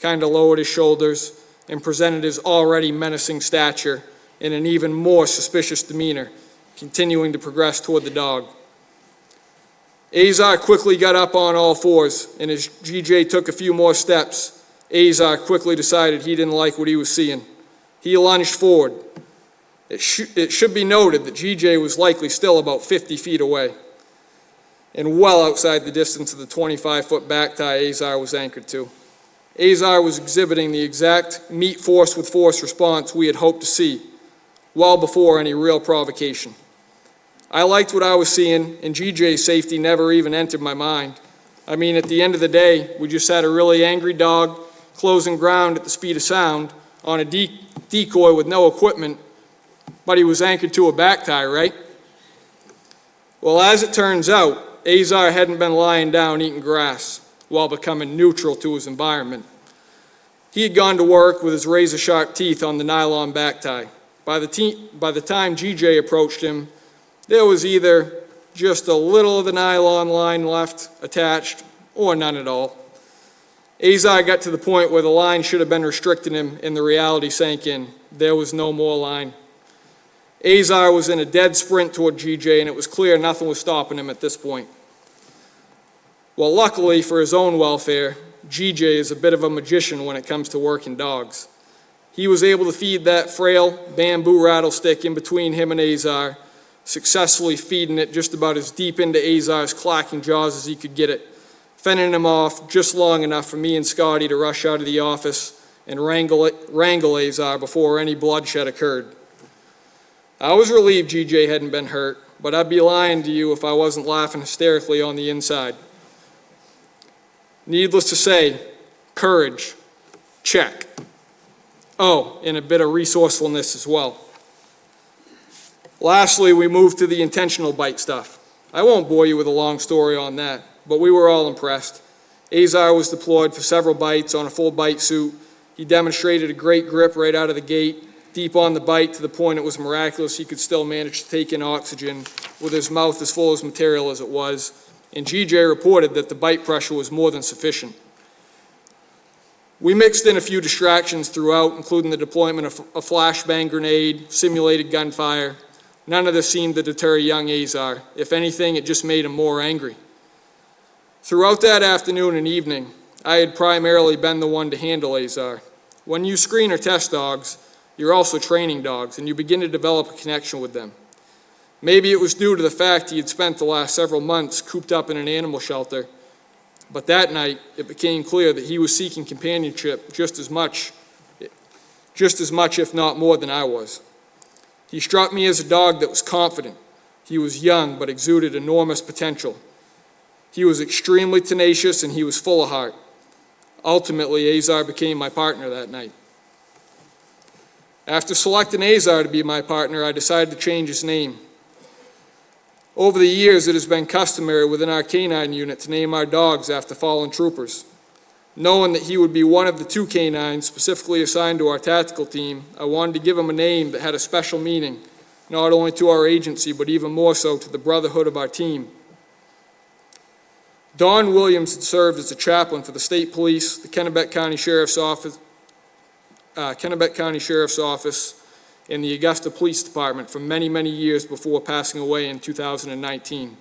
kind of lowered his shoulders, and presented his already menacing stature in an even more suspicious demeanor, continuing to progress toward the dog. Azar quickly got up on all fours, and as GJ took a few more steps, Azar quickly decided he didn't like what he was seeing. He lunged forward. It should be noted that GJ was likely still about 50 feet away and well outside the distance of the 25-foot back tie Azar was anchored to. Azar was exhibiting the exact meet force with force response we had hoped to see, well before any real provocation. I liked what I was seeing, and GJ's safety never even entered my mind. I mean, at the end of the day, we just had a really angry dog closing ground at the speed of sound on a decoy with no equipment, but he was anchored to a back tie, right? Well, as it turns out, Azar hadn't been lying down eating grass while becoming neutral to his environment. He had gone to work with his razor-sharp teeth on the nylon back tie. By the time GJ approached him, there was either just a little of the nylon line left attached or none at all. Azar got to the point where the line should have been restricting him, and the reality sank in. There was no more line. Azar was in a dead sprint toward GJ, and it was clear nothing was stopping him at this point. Well, luckily for his own welfare, GJ is a bit of a magician when it comes to working dogs. He was able to feed that frail bamboo rattlestick in between him and Azar, successfully feeding it just about as deep into Azar's clacking jaws as he could get it, fending him off just long enough for me and Scotty to rush out of the office and wrangle Azar before any bloodshed occurred. I was relieved GJ hadn't been hurt, but I'd be lying to you if I wasn't laughing hysterically on the inside. Needless to say, courage, check. Oh, and a bit of resourcefulness as well. Lastly, we moved to the intentional bite stuff. I won't bore you with a long story on that, but we were all impressed. Azar was deployed for several bites on a full bite suit. He demonstrated a great grip right out of the gate, deep on the bite to the point it was miraculous he could still manage to take in oxygen with his mouth as full of material as it was, and GJ reported that the bite pressure was more than sufficient. We mixed in a few distractions throughout, including the deployment of a flashbang grenade, simulated gunfire. None of this seemed to deter young Azar. If anything, it just made him more angry. Throughout that afternoon and evening, I had primarily been the one to handle Azar. When you screen or test dogs, you're also training dogs, and you begin to develop a connection with them. Maybe it was due to the fact he had spent the last several months cooped up in an animal shelter, but that night it became clear that he was seeking companionship just as much, if not more, than I was. He struck me as a dog that was confident. He was young but exuded enormous potential. He was extremely tenacious and he was full of heart. Ultimately, Azar became my partner that night. After selecting Azar to be my partner, I decided to change his name. Over the years, it has been customary within our K9 unit to name our dogs after fallen troopers. Knowing that he would be one of the 2 K9s specifically assigned to our tactical team, I wanted to give him a name that had a special meaning, not only to our agency, but even more so to the brotherhood of our team. Don Williams had served as a chaplain for the state police, the Kennebec County Sheriff's Office, and the Augusta Police Department for many, many years before passing away in 2019.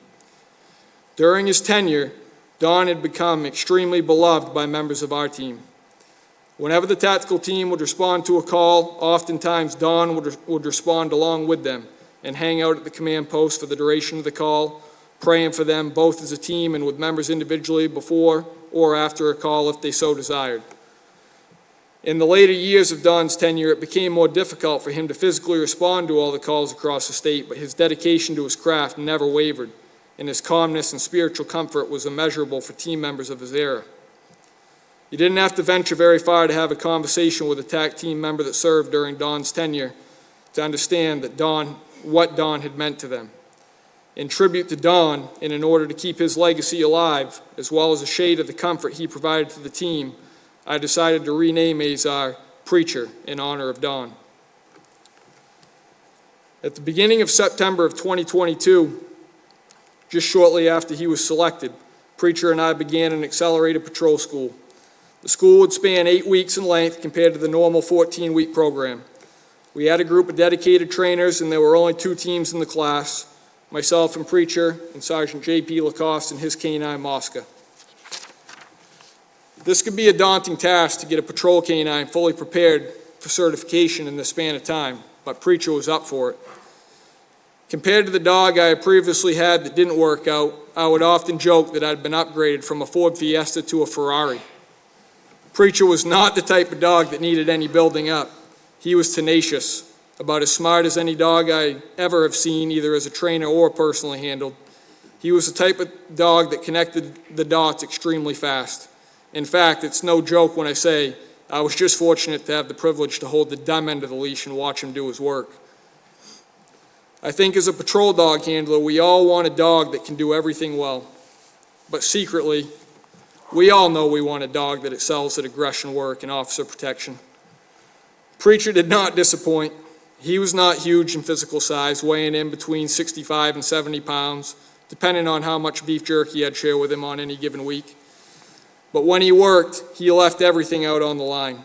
During his tenure, Don had become extremely beloved by members of our team. Whenever the tactical team would respond to a call, oftentimes Don would respond along with them and hang out at the command post for the duration of the call, praying for them both as a team and with members individually before or after a call if they so desired. In the later years of Don's tenure, it became more difficult for him to physically respond to all the calls across the state, but his dedication to his craft never wavered, and his calmness and spiritual comfort was immeasurable for team members of his era. You didn't have to venture very far to have a conversation with a TAC team member that served during Don's tenure to understand what Don had meant to them. In tribute to Don, and in order to keep his legacy alive, as well as a shade of the comfort he provided to the team, I decided to rename Azar Preacher in honor of Don. At the beginning of September of 2022, just shortly after he was selected, Preacher and I began an accelerated patrol school. The school would span 8 weeks in length compared to the normal 14-week program. We had a group of dedicated trainers, and there were only 2 teams in the class, myself and Preacher, and Sergeant J.P. Lacoste and his K9 Mosca. This could be a daunting task to get a patrol K9 fully prepared for certification in the span of time, but Preacher was up for it. Compared to the dog I had previously had that didn't work out, I would often joke that I'd been upgraded from a Ford Fiesta to a Ferrari. Preacher was not the type of dog that needed any building up. He was tenacious, about as smart as any dog I ever have seen, either as a trainer or personally handled. He was the type of dog that connected the dots extremely fast. In fact, it's no joke when I say I was just fortunate to have the privilege to hold the dumb end of the leash and watch him do his work. I think as a patrol dog handler, we all want a dog that can do everything well. But secretly, we all know we want a dog that excels at aggression work and officer protection. Preacher did not disappoint. He was not huge in physical size, weighing in between 65 and 70 pounds, depending on how much beef jerky I'd share with him on any given week. But when he worked, he left everything out on the line,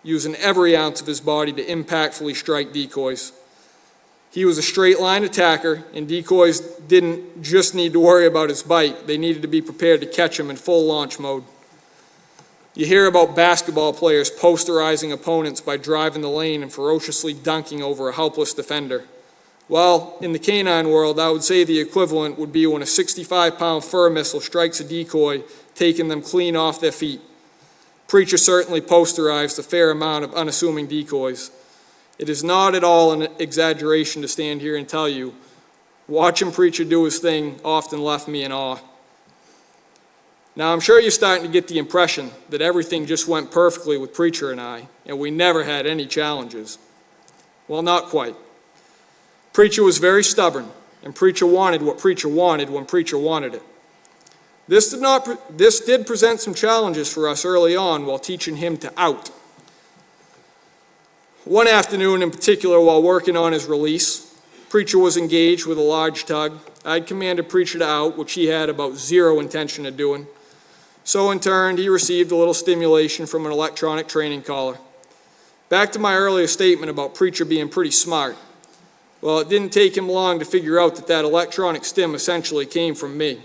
using every ounce of his body to impactfully strike decoys. He was a straight line attacker, and decoys didn't just need to worry about his bite, they needed to be prepared to catch him in full launch mode. You hear about basketball players posterizing opponents by driving the lane and ferociously dunking over a helpless defender. Well, in the canine world, I would say the equivalent would be when a 65-pound fur missile strikes a decoy, taking them clean off their feet. Preacher certainly posterized a fair amount of unassuming decoys. It is not at all an exaggeration to stand here and tell you, watching Preacher do his thing often left me in awe. Now, I'm sure you're starting to get the impression that everything just went perfectly with Preacher and I, and we never had any challenges. Well, not quite. Preacher was very stubborn, and Preacher wanted what Preacher wanted when Preacher wanted it. This did present some challenges for us early on while teaching him to out. One afternoon in particular, while working on his release, Preacher was engaged with a large tug. I'd commanded Preacher to out, which he had about zero intention of doing. So in turn, he received a little stimulation from an electronic training collar. Back to my earlier statement about Preacher being pretty smart. Well, it didn't take him long to figure out that electronic stim essentially came from me.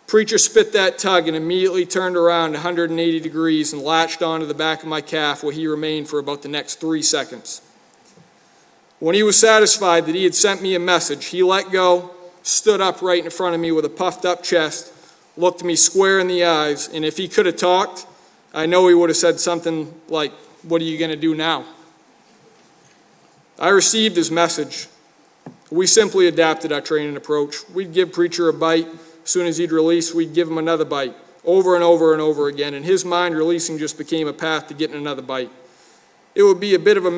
Preacher spit that tug and immediately turned around 180 degrees and latched onto the back of my calf, where he remained for about the next 3 seconds. When he was satisfied that he had sent me a message, he let go, stood up right in front of me with a puffed up chest, looked me square in the eyes, and if he could have talked, I know he would have said something like, "What are you going to do now?" I received his message. We simply adapted our training approach. We'd give Preacher a bite. As soon as he'd release, we'd give him another bite, over and over and over again. In his mind, releasing just became a path to getting another bite. It would be a bit of a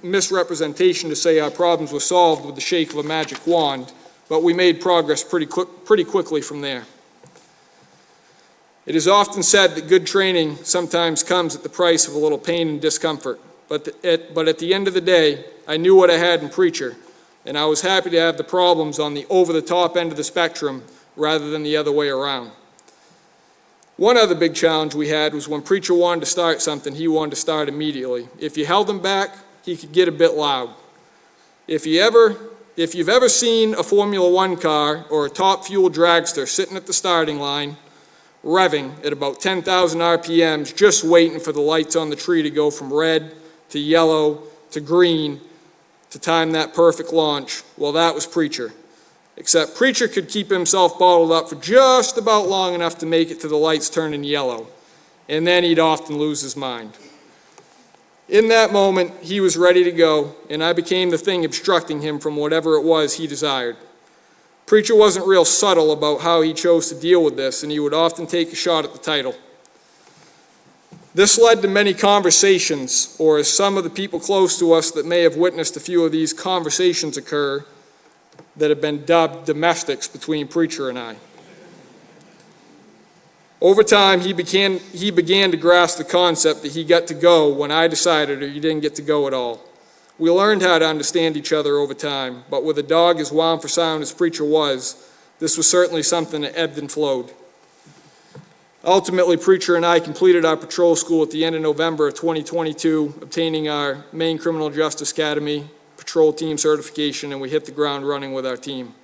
misrepresentation to say our problems were solved with the shake of a magic wand, but we made progress pretty quickly from there. It is often said that good training sometimes comes at the price of a little pain and discomfort, but at the end of the day, I knew what I had in Preacher, and I was happy to have the problems on the over-the-top end of the spectrum rather than the other way around. One other big challenge we had was when Preacher wanted to start something, he wanted to start immediately. If you held him back, he could get a bit loud. If you've ever seen a Formula One car or a top fuel dragster sitting at the starting line, revving at about 10,000 RPMs, just waiting for the lights on the tree to go from red to yellow to green to time that perfect launch. Well, that was Preacher. Except Preacher could keep himself bottled up for just about long enough to make it to the lights turning yellow, and then he'd often lose his mind. In that moment, he was ready to go, and I became the thing obstructing him from whatever it was he desired. Preacher wasn't real subtle about how he chose to deal with this, and he would often take a shot at the title. This led to many conversations, or as some of the people close to us that may have witnessed a few of these conversations occur, that have been dubbed domestics between Preacher and I. Over time, he began to grasp the concept that he got to go when I decided, or he didn't get to go at all. We learned how to understand each other over time, but with a dog as wound for sound as Preacher was, this was certainly something that ebbed and flowed. Ultimately, Preacher and I completed our patrol school at the end of November of 2022, obtaining our Maine Criminal Justice Academy patrol team certification, and we hit the ground running with our team.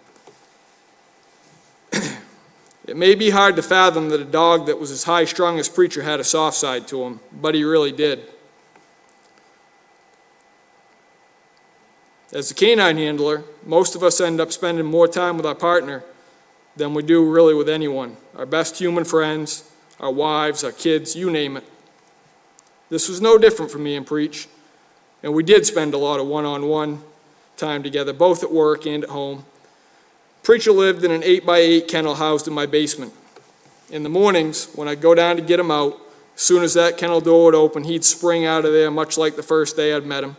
It may be hard to fathom that a dog that was as high-strung as Preacher had a soft side to him, but he really did. As a canine handler, most of us end up spending more time with our partner than we do really with anyone. Our best human friends, our wives, our kids, you name it. This was no different for me and Preach, and we did spend a lot of one-on-one time together, both at work and at home. Preacher lived in an 8x8 kennel housed in my basement. In the mornings, when I'd go down to get him out, as soon as that kennel door would open, he'd spring out of there much like the first day I'd met him,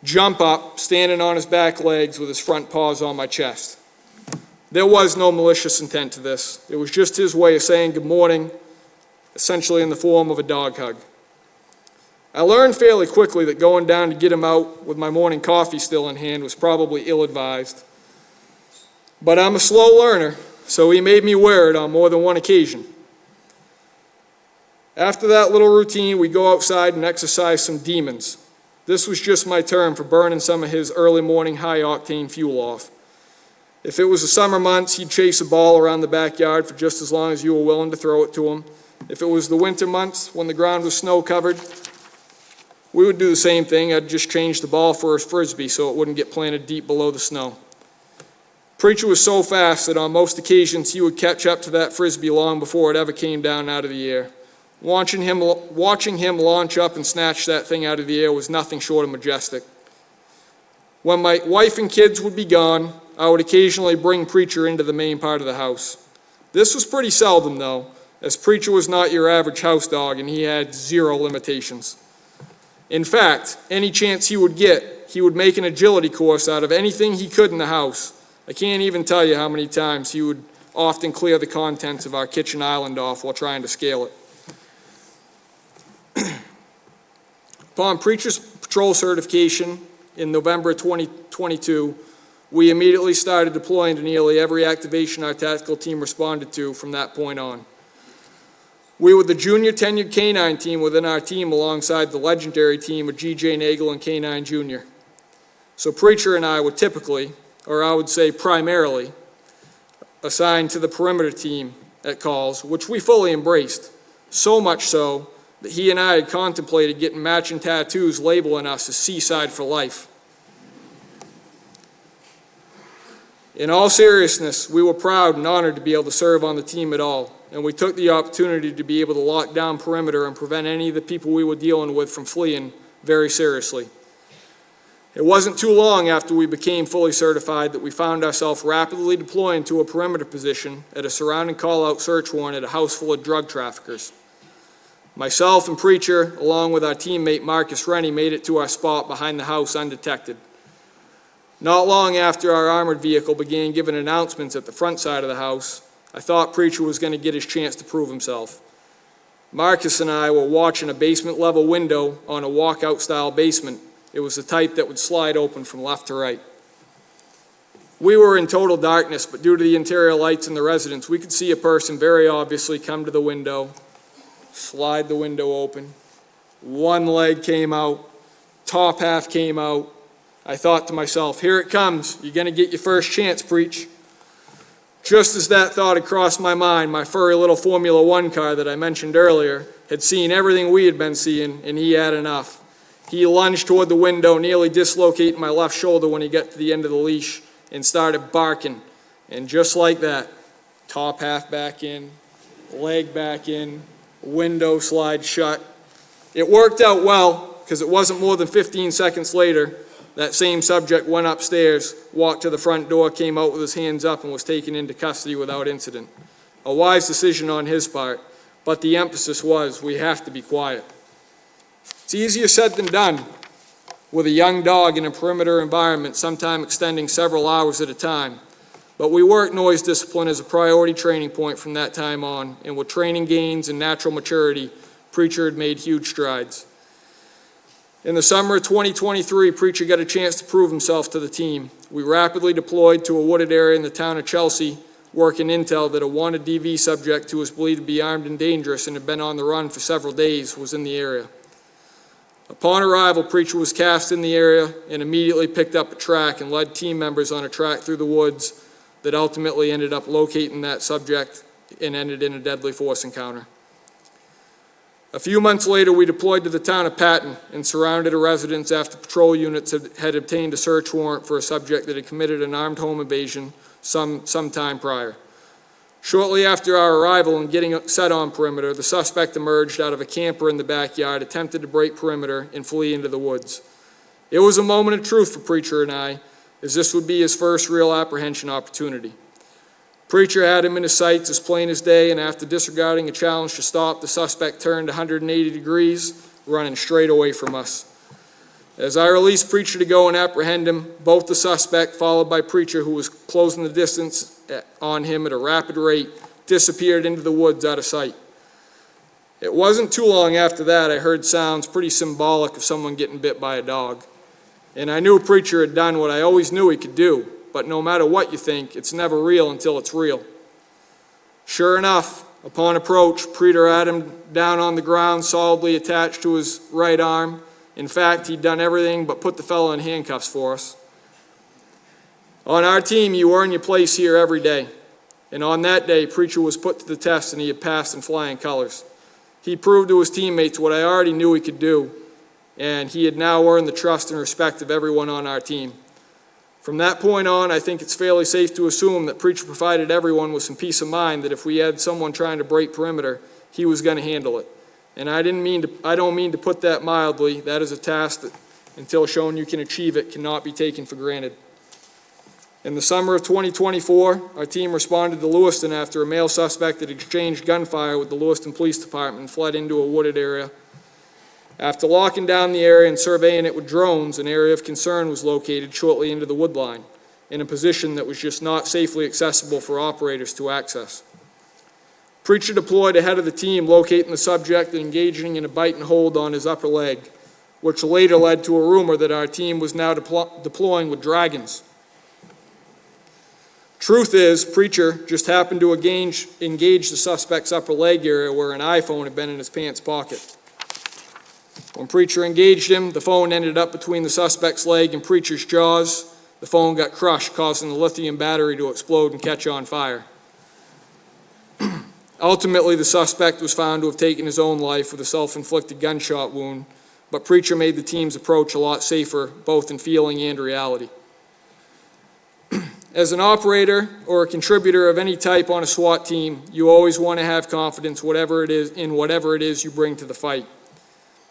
jump up, standing on his back legs with his front paws on my chest. There was no malicious intent to this. It was just his way of saying good morning, essentially in the form of a dog hug. I learned fairly quickly that going down to get him out with my morning coffee still in hand was probably ill-advised. But I'm a slow learner, so he made me wear it on more than one occasion. After that little routine, we'd go outside and exercise some demons. This was just my term for burning some of his early morning high-octane fuel off. If it was the summer months, he'd chase a ball around the backyard for just as long as you were willing to throw it to him. If it was the winter months, when the ground was snow-covered, we would do the same thing. I'd just change the ball for a frisbee so it wouldn't get planted deep below the snow. Preacher was so fast that on most occasions he would catch up to that frisbee long before it ever came down out of the air. Watching him launch up and snatch that thing out of the air was nothing short of majestic. When my wife and kids would be gone, I would occasionally bring Preacher into the main part of the house. This was pretty seldom, though, as Preacher was not your average house dog and he had zero limitations. In fact, any chance he would get, he would make an agility course out of anything he could in the house. I can't even tell you how many times he would often clear the contents of our kitchen island off while trying to scale it. Upon Preacher's patrol certification in November 2022, we immediately started deploying to nearly every activation our tactical team responded to from that point on. We were the junior tenured K9 team within our team alongside the legendary team of G.J. Nagel and K9 Jr. So Preacher and I were typically, or I would say primarily, assigned to the perimeter team at calls, which we fully embraced, so much so that he and I had contemplated getting matching tattoos labeling us as Seaside for life. In all seriousness, we were proud and honored to be able to serve on the team at all, and we took the opportunity to be able to lock down perimeter and prevent any of the people we were dealing with from fleeing very seriously. It wasn't too long after we became fully certified that we found ourselves rapidly deploying to a perimeter position at a surrounding call-out search warrant at a house full of drug traffickers. Myself and Preacher, along with our teammate Marcus Rennie, made it to our spot behind the house undetected. Not long after our armored vehicle began giving announcements at the front side of the house, I thought Preacher was going to get his chance to prove himself. Marcus and I were watching a basement-level window on a walkout-style basement. It was the type that would slide open from left to right. We were in total darkness, but due to the interior lights in the residence, we could see a person very obviously come to the window, slide the window open. One leg came out, top half came out. I thought to myself, here it comes. You're going to get your first chance, Preach. Just as that thought had crossed my mind, my furry little Formula One car that I mentioned earlier had seen everything we had been seeing, and he had enough. He lunged toward the window, nearly dislocating my left shoulder when he got to the end of the leash, and started barking. And just like that, top half back in, leg back in, window slide shut. It worked out well, because it wasn't more than 15 seconds later, that same subject went upstairs, walked to the front door, came out with his hands up, and was taken into custody without incident. A wise decision on his part, but the emphasis was, we have to be quiet. It's easier said than done with a young dog in a perimeter environment, sometimes extending several hours at a time. But we worked noise discipline as a priority training point from that time on, and with training gains and natural maturity, Preacher had made huge strides. In the summer of 2023, Preacher got a chance to prove himself to the team. We rapidly deployed to a wooded area in the town of Chelsea, working intel that a wanted DV subject who was believed to be armed and dangerous and had been on the run for several days was in the area. Upon arrival, Preacher was cast in the area and immediately picked up a track and led team members on a track through the woods that ultimately ended up locating that subject and ended in a deadly force encounter. A few months later, we deployed to the town of Patton and surrounded a residence after patrol units had obtained a search warrant for a subject that had committed an armed home invasion some time prior. Shortly after our arrival and getting set on perimeter, the suspect emerged out of a camper in the backyard, attempted to break perimeter, and flee into the woods. It was a moment of truth for Preacher and I, as this would be his first real apprehension opportunity. Preacher had him in his sights as plain as day, and after disregarding a challenge to stop, the suspect turned 180 degrees, running straight away from us. As I released Preacher to go and apprehend him, both the suspect, followed by Preacher, who was closing the distance on him at a rapid rate, disappeared into the woods out of sight. It wasn't too long after that I heard sounds pretty symbolic of someone getting bit by a dog. And I knew Preacher had done what I always knew he could do, but no matter what you think, it's never real until it's real. Sure enough, upon approach, Preacher had him down on the ground, solidly attached to his right arm. In fact, he'd done everything but put the fellow in handcuffs for us. On our team, you earn your place here every day. And on that day, Preacher was put to the test and he had passed in flying colors. He proved to his teammates what I already knew he could do, and he had now earned the trust and respect of everyone on our team. From that point on, I think it's fairly safe to assume that Preacher provided everyone with some peace of mind that if we had someone trying to break perimeter, he was going to handle it. And I don't mean to put that mildly. That is a task that, until shown you can achieve it, cannot be taken for granted. In the summer of 2024, our team responded to Lewiston after a male suspect had exchanged gunfire with the Lewiston Police Department and fled into a wooded area. After locking down the area and surveying it with drones, an area of concern was located shortly into the woodline, in a position that was just not safely accessible for operators to access. Preacher deployed ahead of the team, locating the subject and engaging in a bite and hold on his upper leg, which later led to a rumor that our team was now deploying with dragons. Truth is, Preacher just happened to engage the suspect's upper leg area where an iPhone had been in his pants pocket. When Preacher engaged him, the phone ended up between the suspect's leg and Preacher's jaws. The phone got crushed, causing the lithium battery to explode and catch on fire. Ultimately, the suspect was found to have taken his own life with a self-inflicted gunshot wound, but Preacher made the team's approach a lot safer, both in feeling and reality. As an operator or a contributor of any type on a SWAT team, you always want to have confidence in whatever it is you bring to the fight.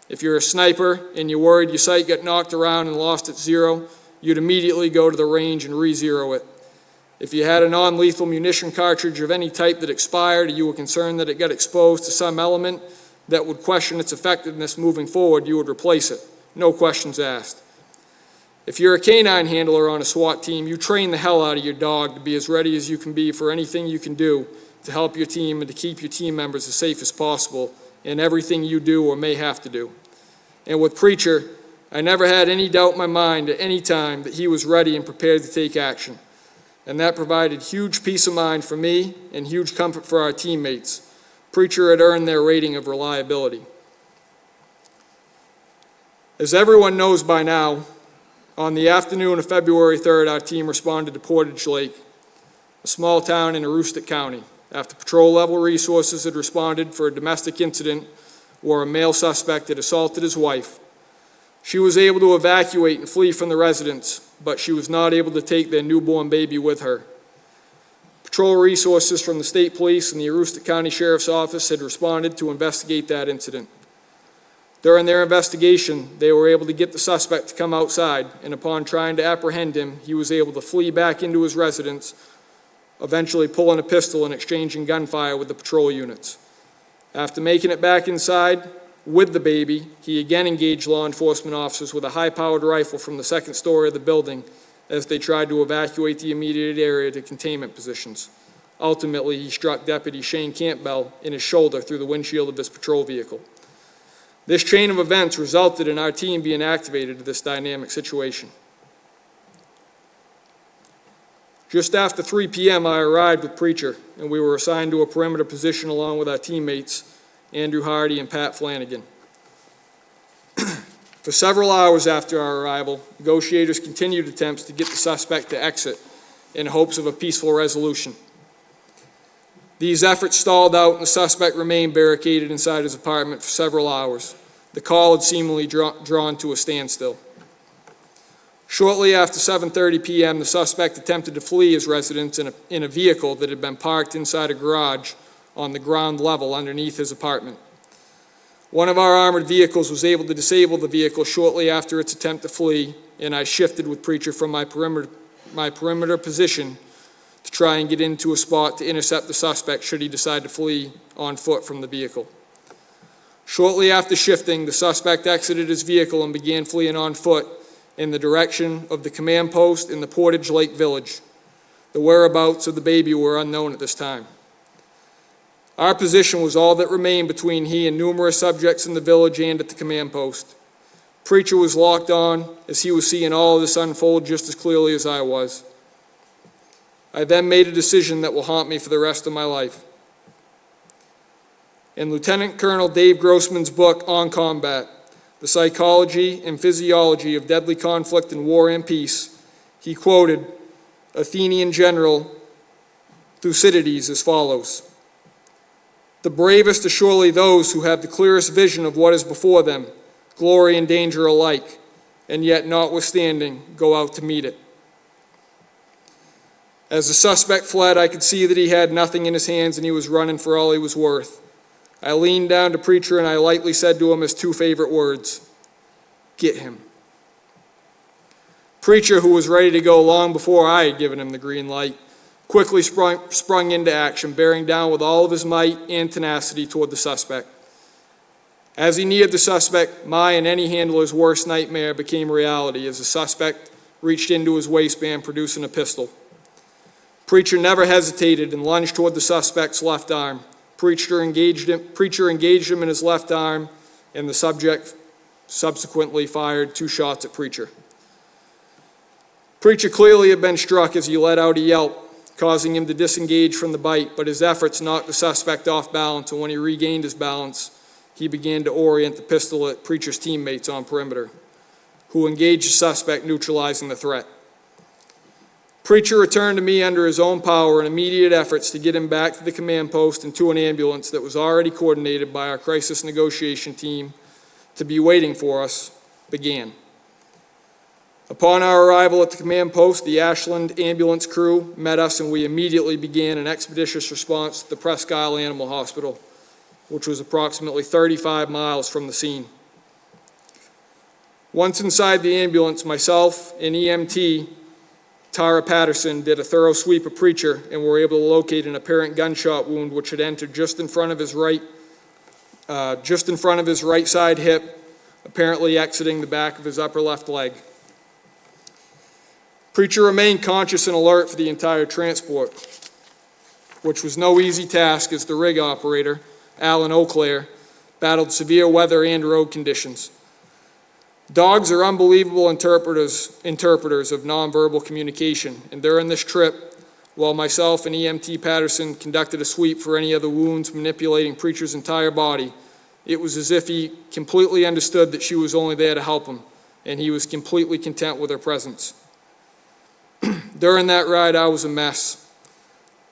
If you're a sniper and you're worried your sight got knocked around and lost at zero, you'd immediately go to the range and re-zero it. If you had a non-lethal munition cartridge of any type that expired, or you were concerned that it got exposed to some element that would question its effectiveness moving forward, you would replace it. No questions asked. If you're a K9 handler on a SWAT team, you train the hell out of your dog to be as ready as you can be for anything you can do to help your team and to keep your team members as safe as possible in everything you do or may have to do. And with Preacher, I never had any doubt in my mind at any time that he was ready and prepared to take action. And that provided huge peace of mind for me and huge comfort for our teammates. Preacher had earned their rating of reliability. As everyone knows by now, on the afternoon of February 3rd, our team responded to Portage Lake. a small town in Aroostook County, after patrol-level resources had responded for a domestic incident where a male suspect had assaulted his wife. She was able to evacuate and flee from the residence, but she was not able to take their newborn baby with her. Patrol resources from the State Police and the Aroostook County Sheriff's Office had responded to investigate that incident. During their investigation, they were able to get the suspect to come outside, and upon trying to apprehend him, he was able to flee back into his residence, eventually pulling a pistol and exchanging gunfire with the patrol units. After making it back inside with the baby, he again engaged law enforcement officers with a high-powered rifle from the second story of the building as they tried to evacuate the immediate area to containment positions. Ultimately, he struck Deputy Shane Campbell in his shoulder through the windshield of his patrol vehicle. This chain of events resulted in our team being activated to this dynamic situation. Just after 3 p.m., I arrived with Preacher, and we were assigned to a perimeter position along with our teammates, Andrew Hardy and Pat Flanagan. For several hours after our arrival, negotiators continued attempts to get the suspect to exit in hopes of a peaceful resolution. These efforts stalled out, and the suspect remained barricaded inside his apartment for several hours. The call had seemingly drawn to a standstill. Shortly after 7:30 p.m., the suspect attempted to flee his residence in a vehicle that had been parked inside a garage on the ground level underneath his apartment. One of our armored vehicles was able to disable the vehicle shortly after its attempt to flee, and I shifted with Preacher from my perimeter position to try and get into a spot to intercept the suspect should he decide to flee on foot from the vehicle. Shortly after shifting, the suspect exited his vehicle and began fleeing on foot in the direction of the command post in the Portage Lake Village. The whereabouts of the baby were unknown at this time. Our position was all that remained between he and numerous subjects in the village and at the command post. Preacher was locked on as he was seeing all of this unfold just as clearly as I was. I then made a decision that will haunt me for the rest of my life. In Lieutenant Colonel Dave Grossman's book, On Combat, The Psychology and Physiology of Deadly Conflict in War and Peace, he quoted Athenian general Thucydides as follows: "The bravest are surely those who have the clearest vision of what is before them, glory and danger alike, and yet notwithstanding go out to meet it." As the suspect fled, I could see that he had nothing in his hands and he was running for all he was worth. I leaned down to Preacher and I lightly said to him his two favorite words: "Get him." Preacher, who was ready to go long before I had given him the green light, quickly sprung into action, bearing down with all of his might and tenacity toward the suspect. As he neared the suspect, my and any handler's worst nightmare became reality as the suspect reached into his waistband, producing a pistol. Preacher never hesitated and lunged toward the suspect's left arm. Preacher engaged him in his left arm, and the subject subsequently fired 2 shots at Preacher. Preacher clearly had been struck as he let out a yelp, causing him to disengage from the bite, but his efforts knocked the suspect off balance, and when he regained his balance, he began to orient the pistol at Preacher's teammates on perimeter, who engaged the suspect, neutralizing the threat. Preacher returned to me under his own power, and immediate efforts to get him back to the command post and to an ambulance that was already coordinated by our crisis negotiation team to be waiting for us began. Upon our arrival at the command post, the Ashland ambulance crew met us, and we immediately began an expeditious response to the Presque Isle Animal Hospital, which was approximately 35 miles from the scene. Once inside the ambulance, myself and EMT Tara Patterson did a thorough sweep of Preacher and were able to locate an apparent gunshot wound which had entered just in front of his right side hip, apparently exiting the back of his upper left leg. Preacher remained conscious and alert for the entire transport, which was no easy task as the rig operator, Alan Auclair, battled severe weather and road conditions. Dogs are unbelievable interpreters of nonverbal communication, and during this trip, while myself and EMT Patterson conducted a sweep for any of the wounds manipulating Preacher's entire body, it was as if he completely understood that she was only there to help him, and he was completely content with her presence. During that ride, I was a mess.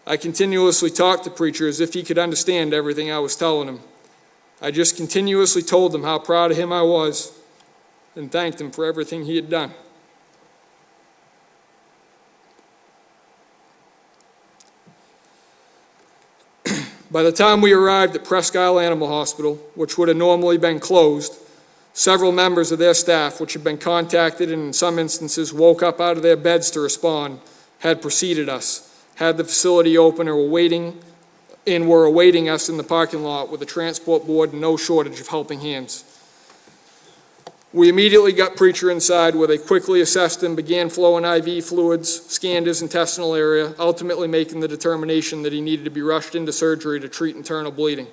I continuously talked to Preacher as if he could understand everything I was telling him. I just continuously told him how proud of him I was and thanked him for everything he had done. By the time we arrived at Presque Isle Animal Hospital, which would have normally been closed, several members of their staff, which had been contacted and in some instances woke up out of their beds to respond, had preceded us, had the facility open, or were awaiting us in the parking lot with a transport board and no shortage of helping hands. We immediately got Preacher inside, where they quickly assessed him, began flowing IV fluids, scanned his intestinal area, ultimately making the determination that he needed to be rushed into surgery to treat internal bleeding.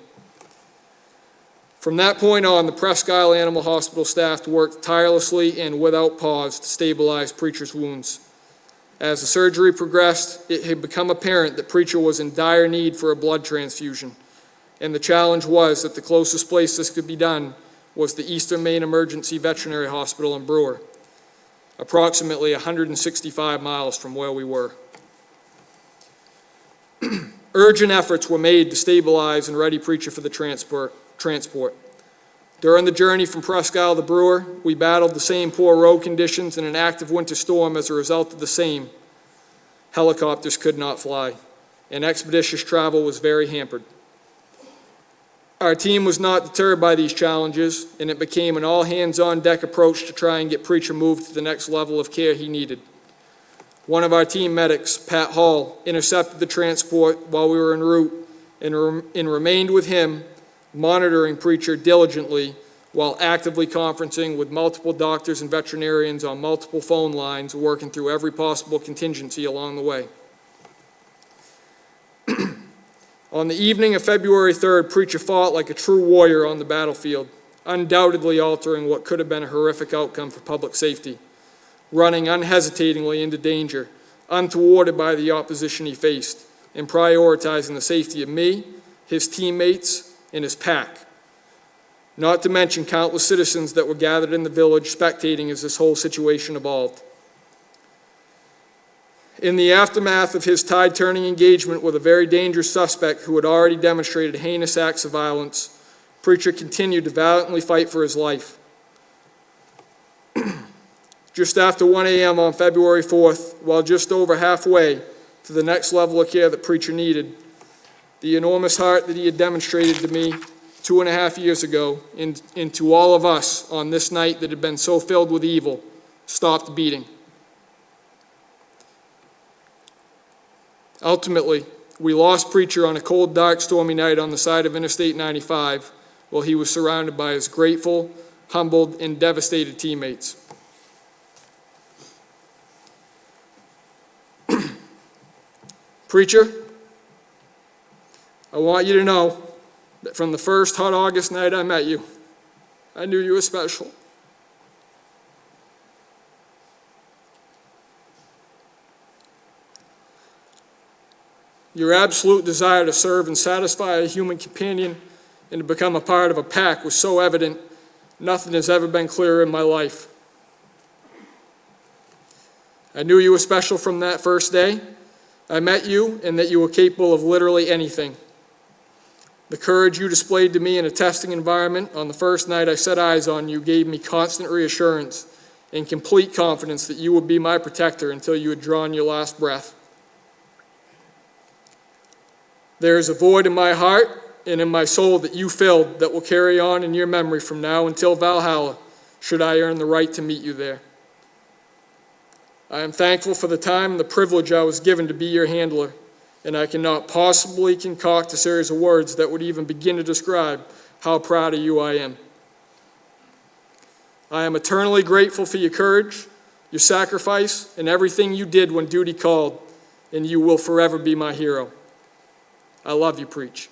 From that point on, the Presque Isle Animal Hospital staff worked tirelessly and without pause to stabilize Preacher's wounds. As the surgery progressed, it had become apparent that Preacher was in dire need for a blood transfusion, and the challenge was that the closest place this could be done was the Eastern Maine Emergency Veterinary Hospital in Brewer, approximately 165 miles from where we were. Urgent efforts were made to stabilize and ready Preacher for the transport. During the journey from Presque Isle to Brewer, we battled the same poor road conditions and an active winter storm. As a result of the same, helicopters could not fly, and expeditious travel was very hampered. Our team was not deterred by these challenges, and it became an all-hands-on-deck approach to try and get Preacher moved to the next level of care he needed. One of our team medics, Pat Hall, intercepted the transport while we were en route and remained with him, monitoring Preacher diligently while actively conferencing with multiple doctors and veterinarians on multiple phone lines, working through every possible contingency along the way. On the evening of February 3rd, Preacher fought like a true warrior on the battlefield, undoubtedly altering what could have been a horrific outcome for public safety, running unhesitatingly into danger, unthwarted by the opposition he faced, and prioritizing the safety of me, his teammates, and his pack, not to mention countless citizens that were gathered in the village spectating as this whole situation evolved. In the aftermath of his tide-turning engagement with a very dangerous suspect who had already demonstrated heinous acts of violence, Preacher continued to valiantly fight for his life. Just after 1 a.m. on February 4th, while just over halfway to the next level of care that Preacher needed, the enormous heart that he had demonstrated to me 2.5 years ago and to all of us on this night that had been so filled with evil stopped beating. Ultimately, we lost Preacher on a cold, dark, stormy night on the side of Interstate 95 while he was surrounded by his grateful, humbled, and devastated teammates. Preacher, I want you to know that from the first hot August night I met you, I knew you were special. Your absolute desire to serve and satisfy a human companion and to become a part of a pack was so evident, nothing has ever been clearer in my life. I knew you were special from that first day I met you, and that you were capable of literally anything. The courage you displayed to me in a testing environment on the first night I set eyes on you gave me constant reassurance and complete confidence that you would be my protector until you had drawn your last breath. There is a void in my heart and in my soul that you filled that will carry on in your memory from now until Valhalla, should I earn the right to meet you there. I am thankful for the time and the privilege I was given to be your handler, and I cannot possibly concoct a series of words that would even begin to describe how proud of you I am. I am eternally grateful for your courage, your sacrifice, and everything you did when duty called, and you will forever be my hero. I love you, Preach.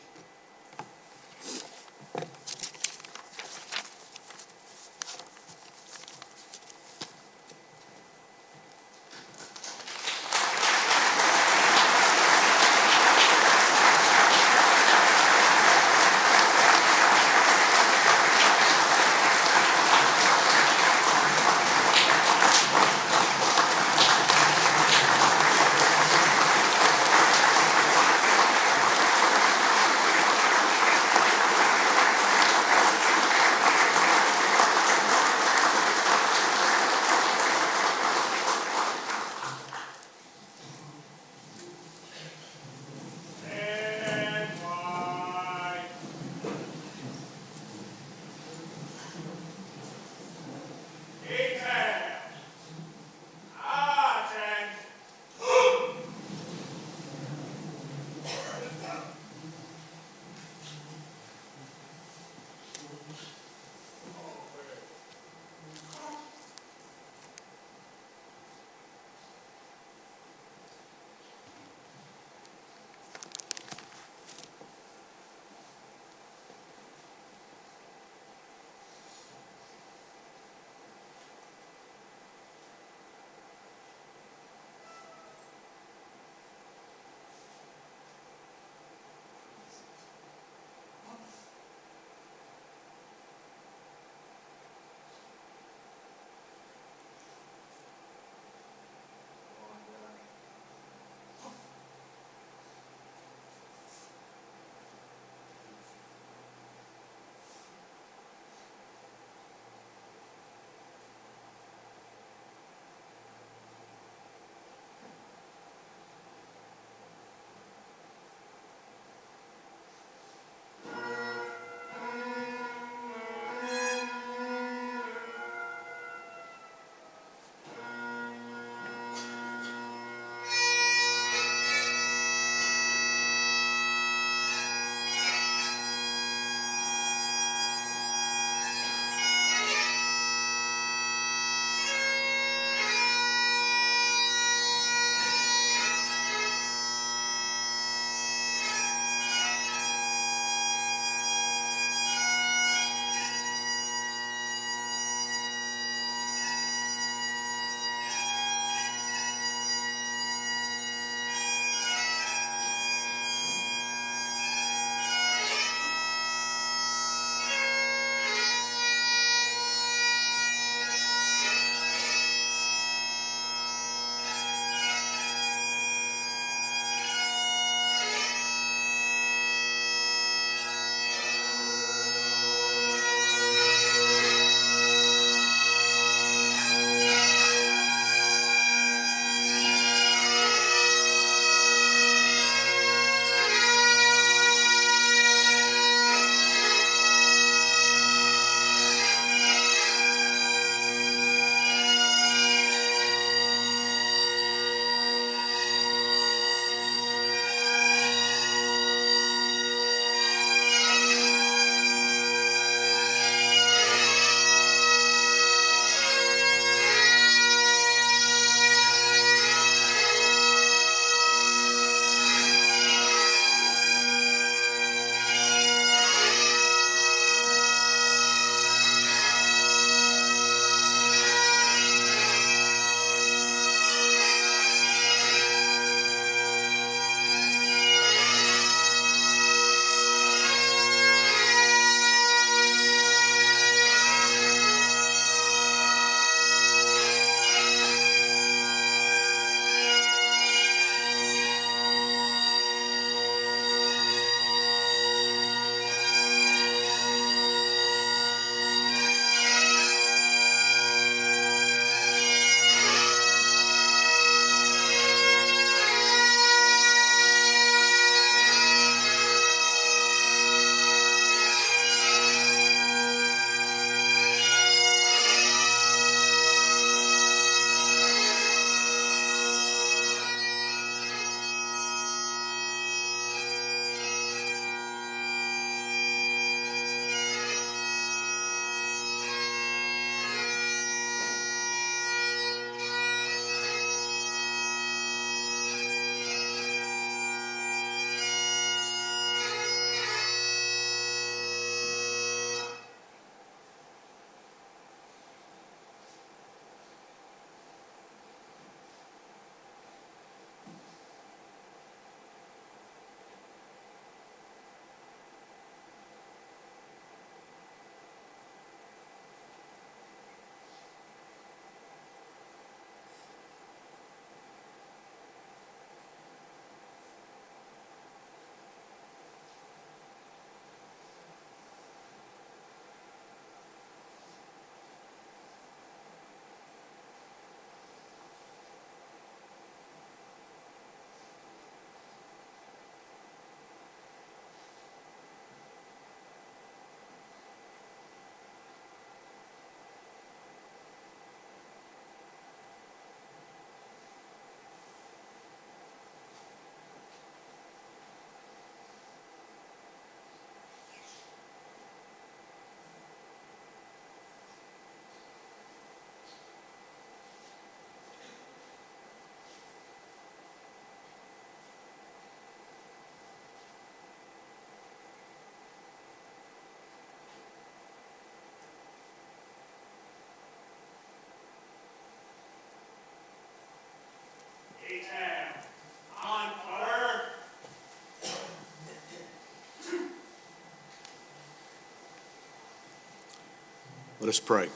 Let us pray.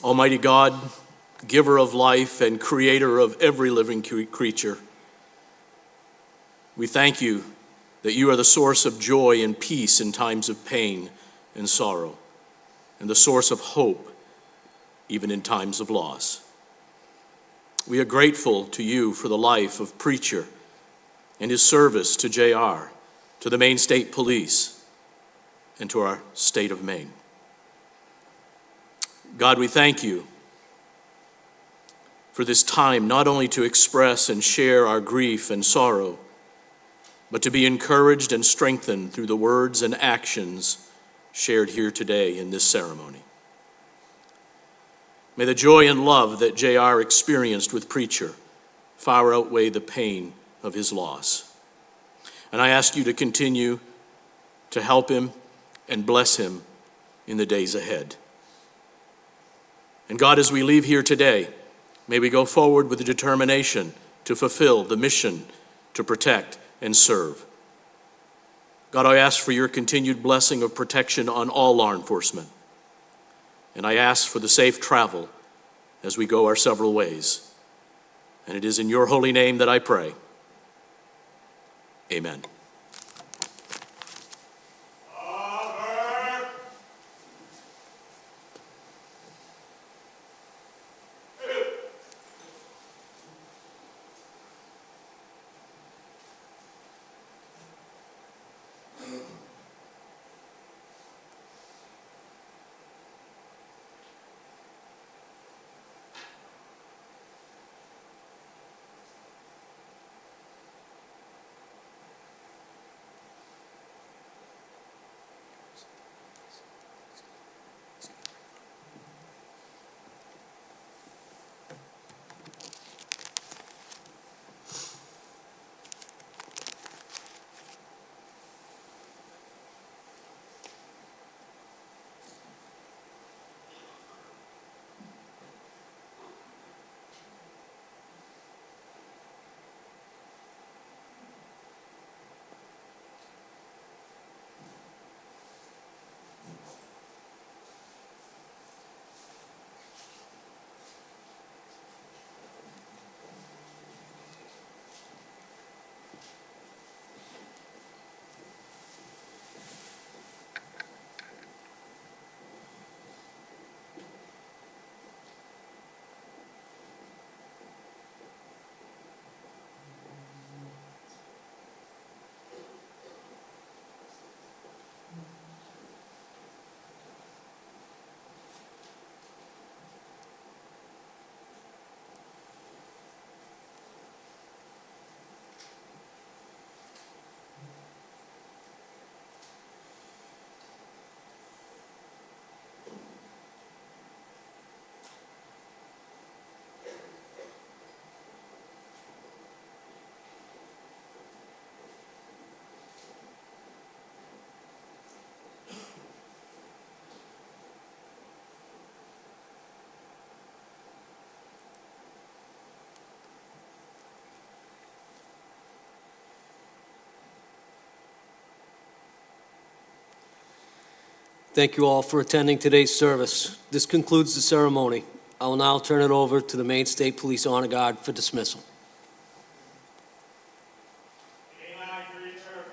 Almighty God, giver of life and creator of every living creature, we thank you that you are the source of joy and peace in times of pain and sorrow, and the source of hope even in times of loss. We are grateful to you for the life of Preacher and his service to JR, to the Maine State Police, and to our state of Maine. God, we thank you for this time, not only to express and share our grief and sorrow, but to be encouraged and strengthened through the words and actions shared here today in this ceremony. May the joy and love that JR experienced with Preacher far outweigh the pain of his loss. And I ask you to continue to help him and bless him in the days ahead. And God, as we leave here today, may we go forward with the determination to fulfill the mission to protect and serve. God, I ask for your continued blessing of protection on all law enforcement. And I ask for the safe travel as we go our several ways. And it is in your holy name that I pray. Amen. Thank you all for attending today's service. This concludes the ceremony. I will now turn it over to the Maine State Police Honor Guard for dismissal. K9 Preacher.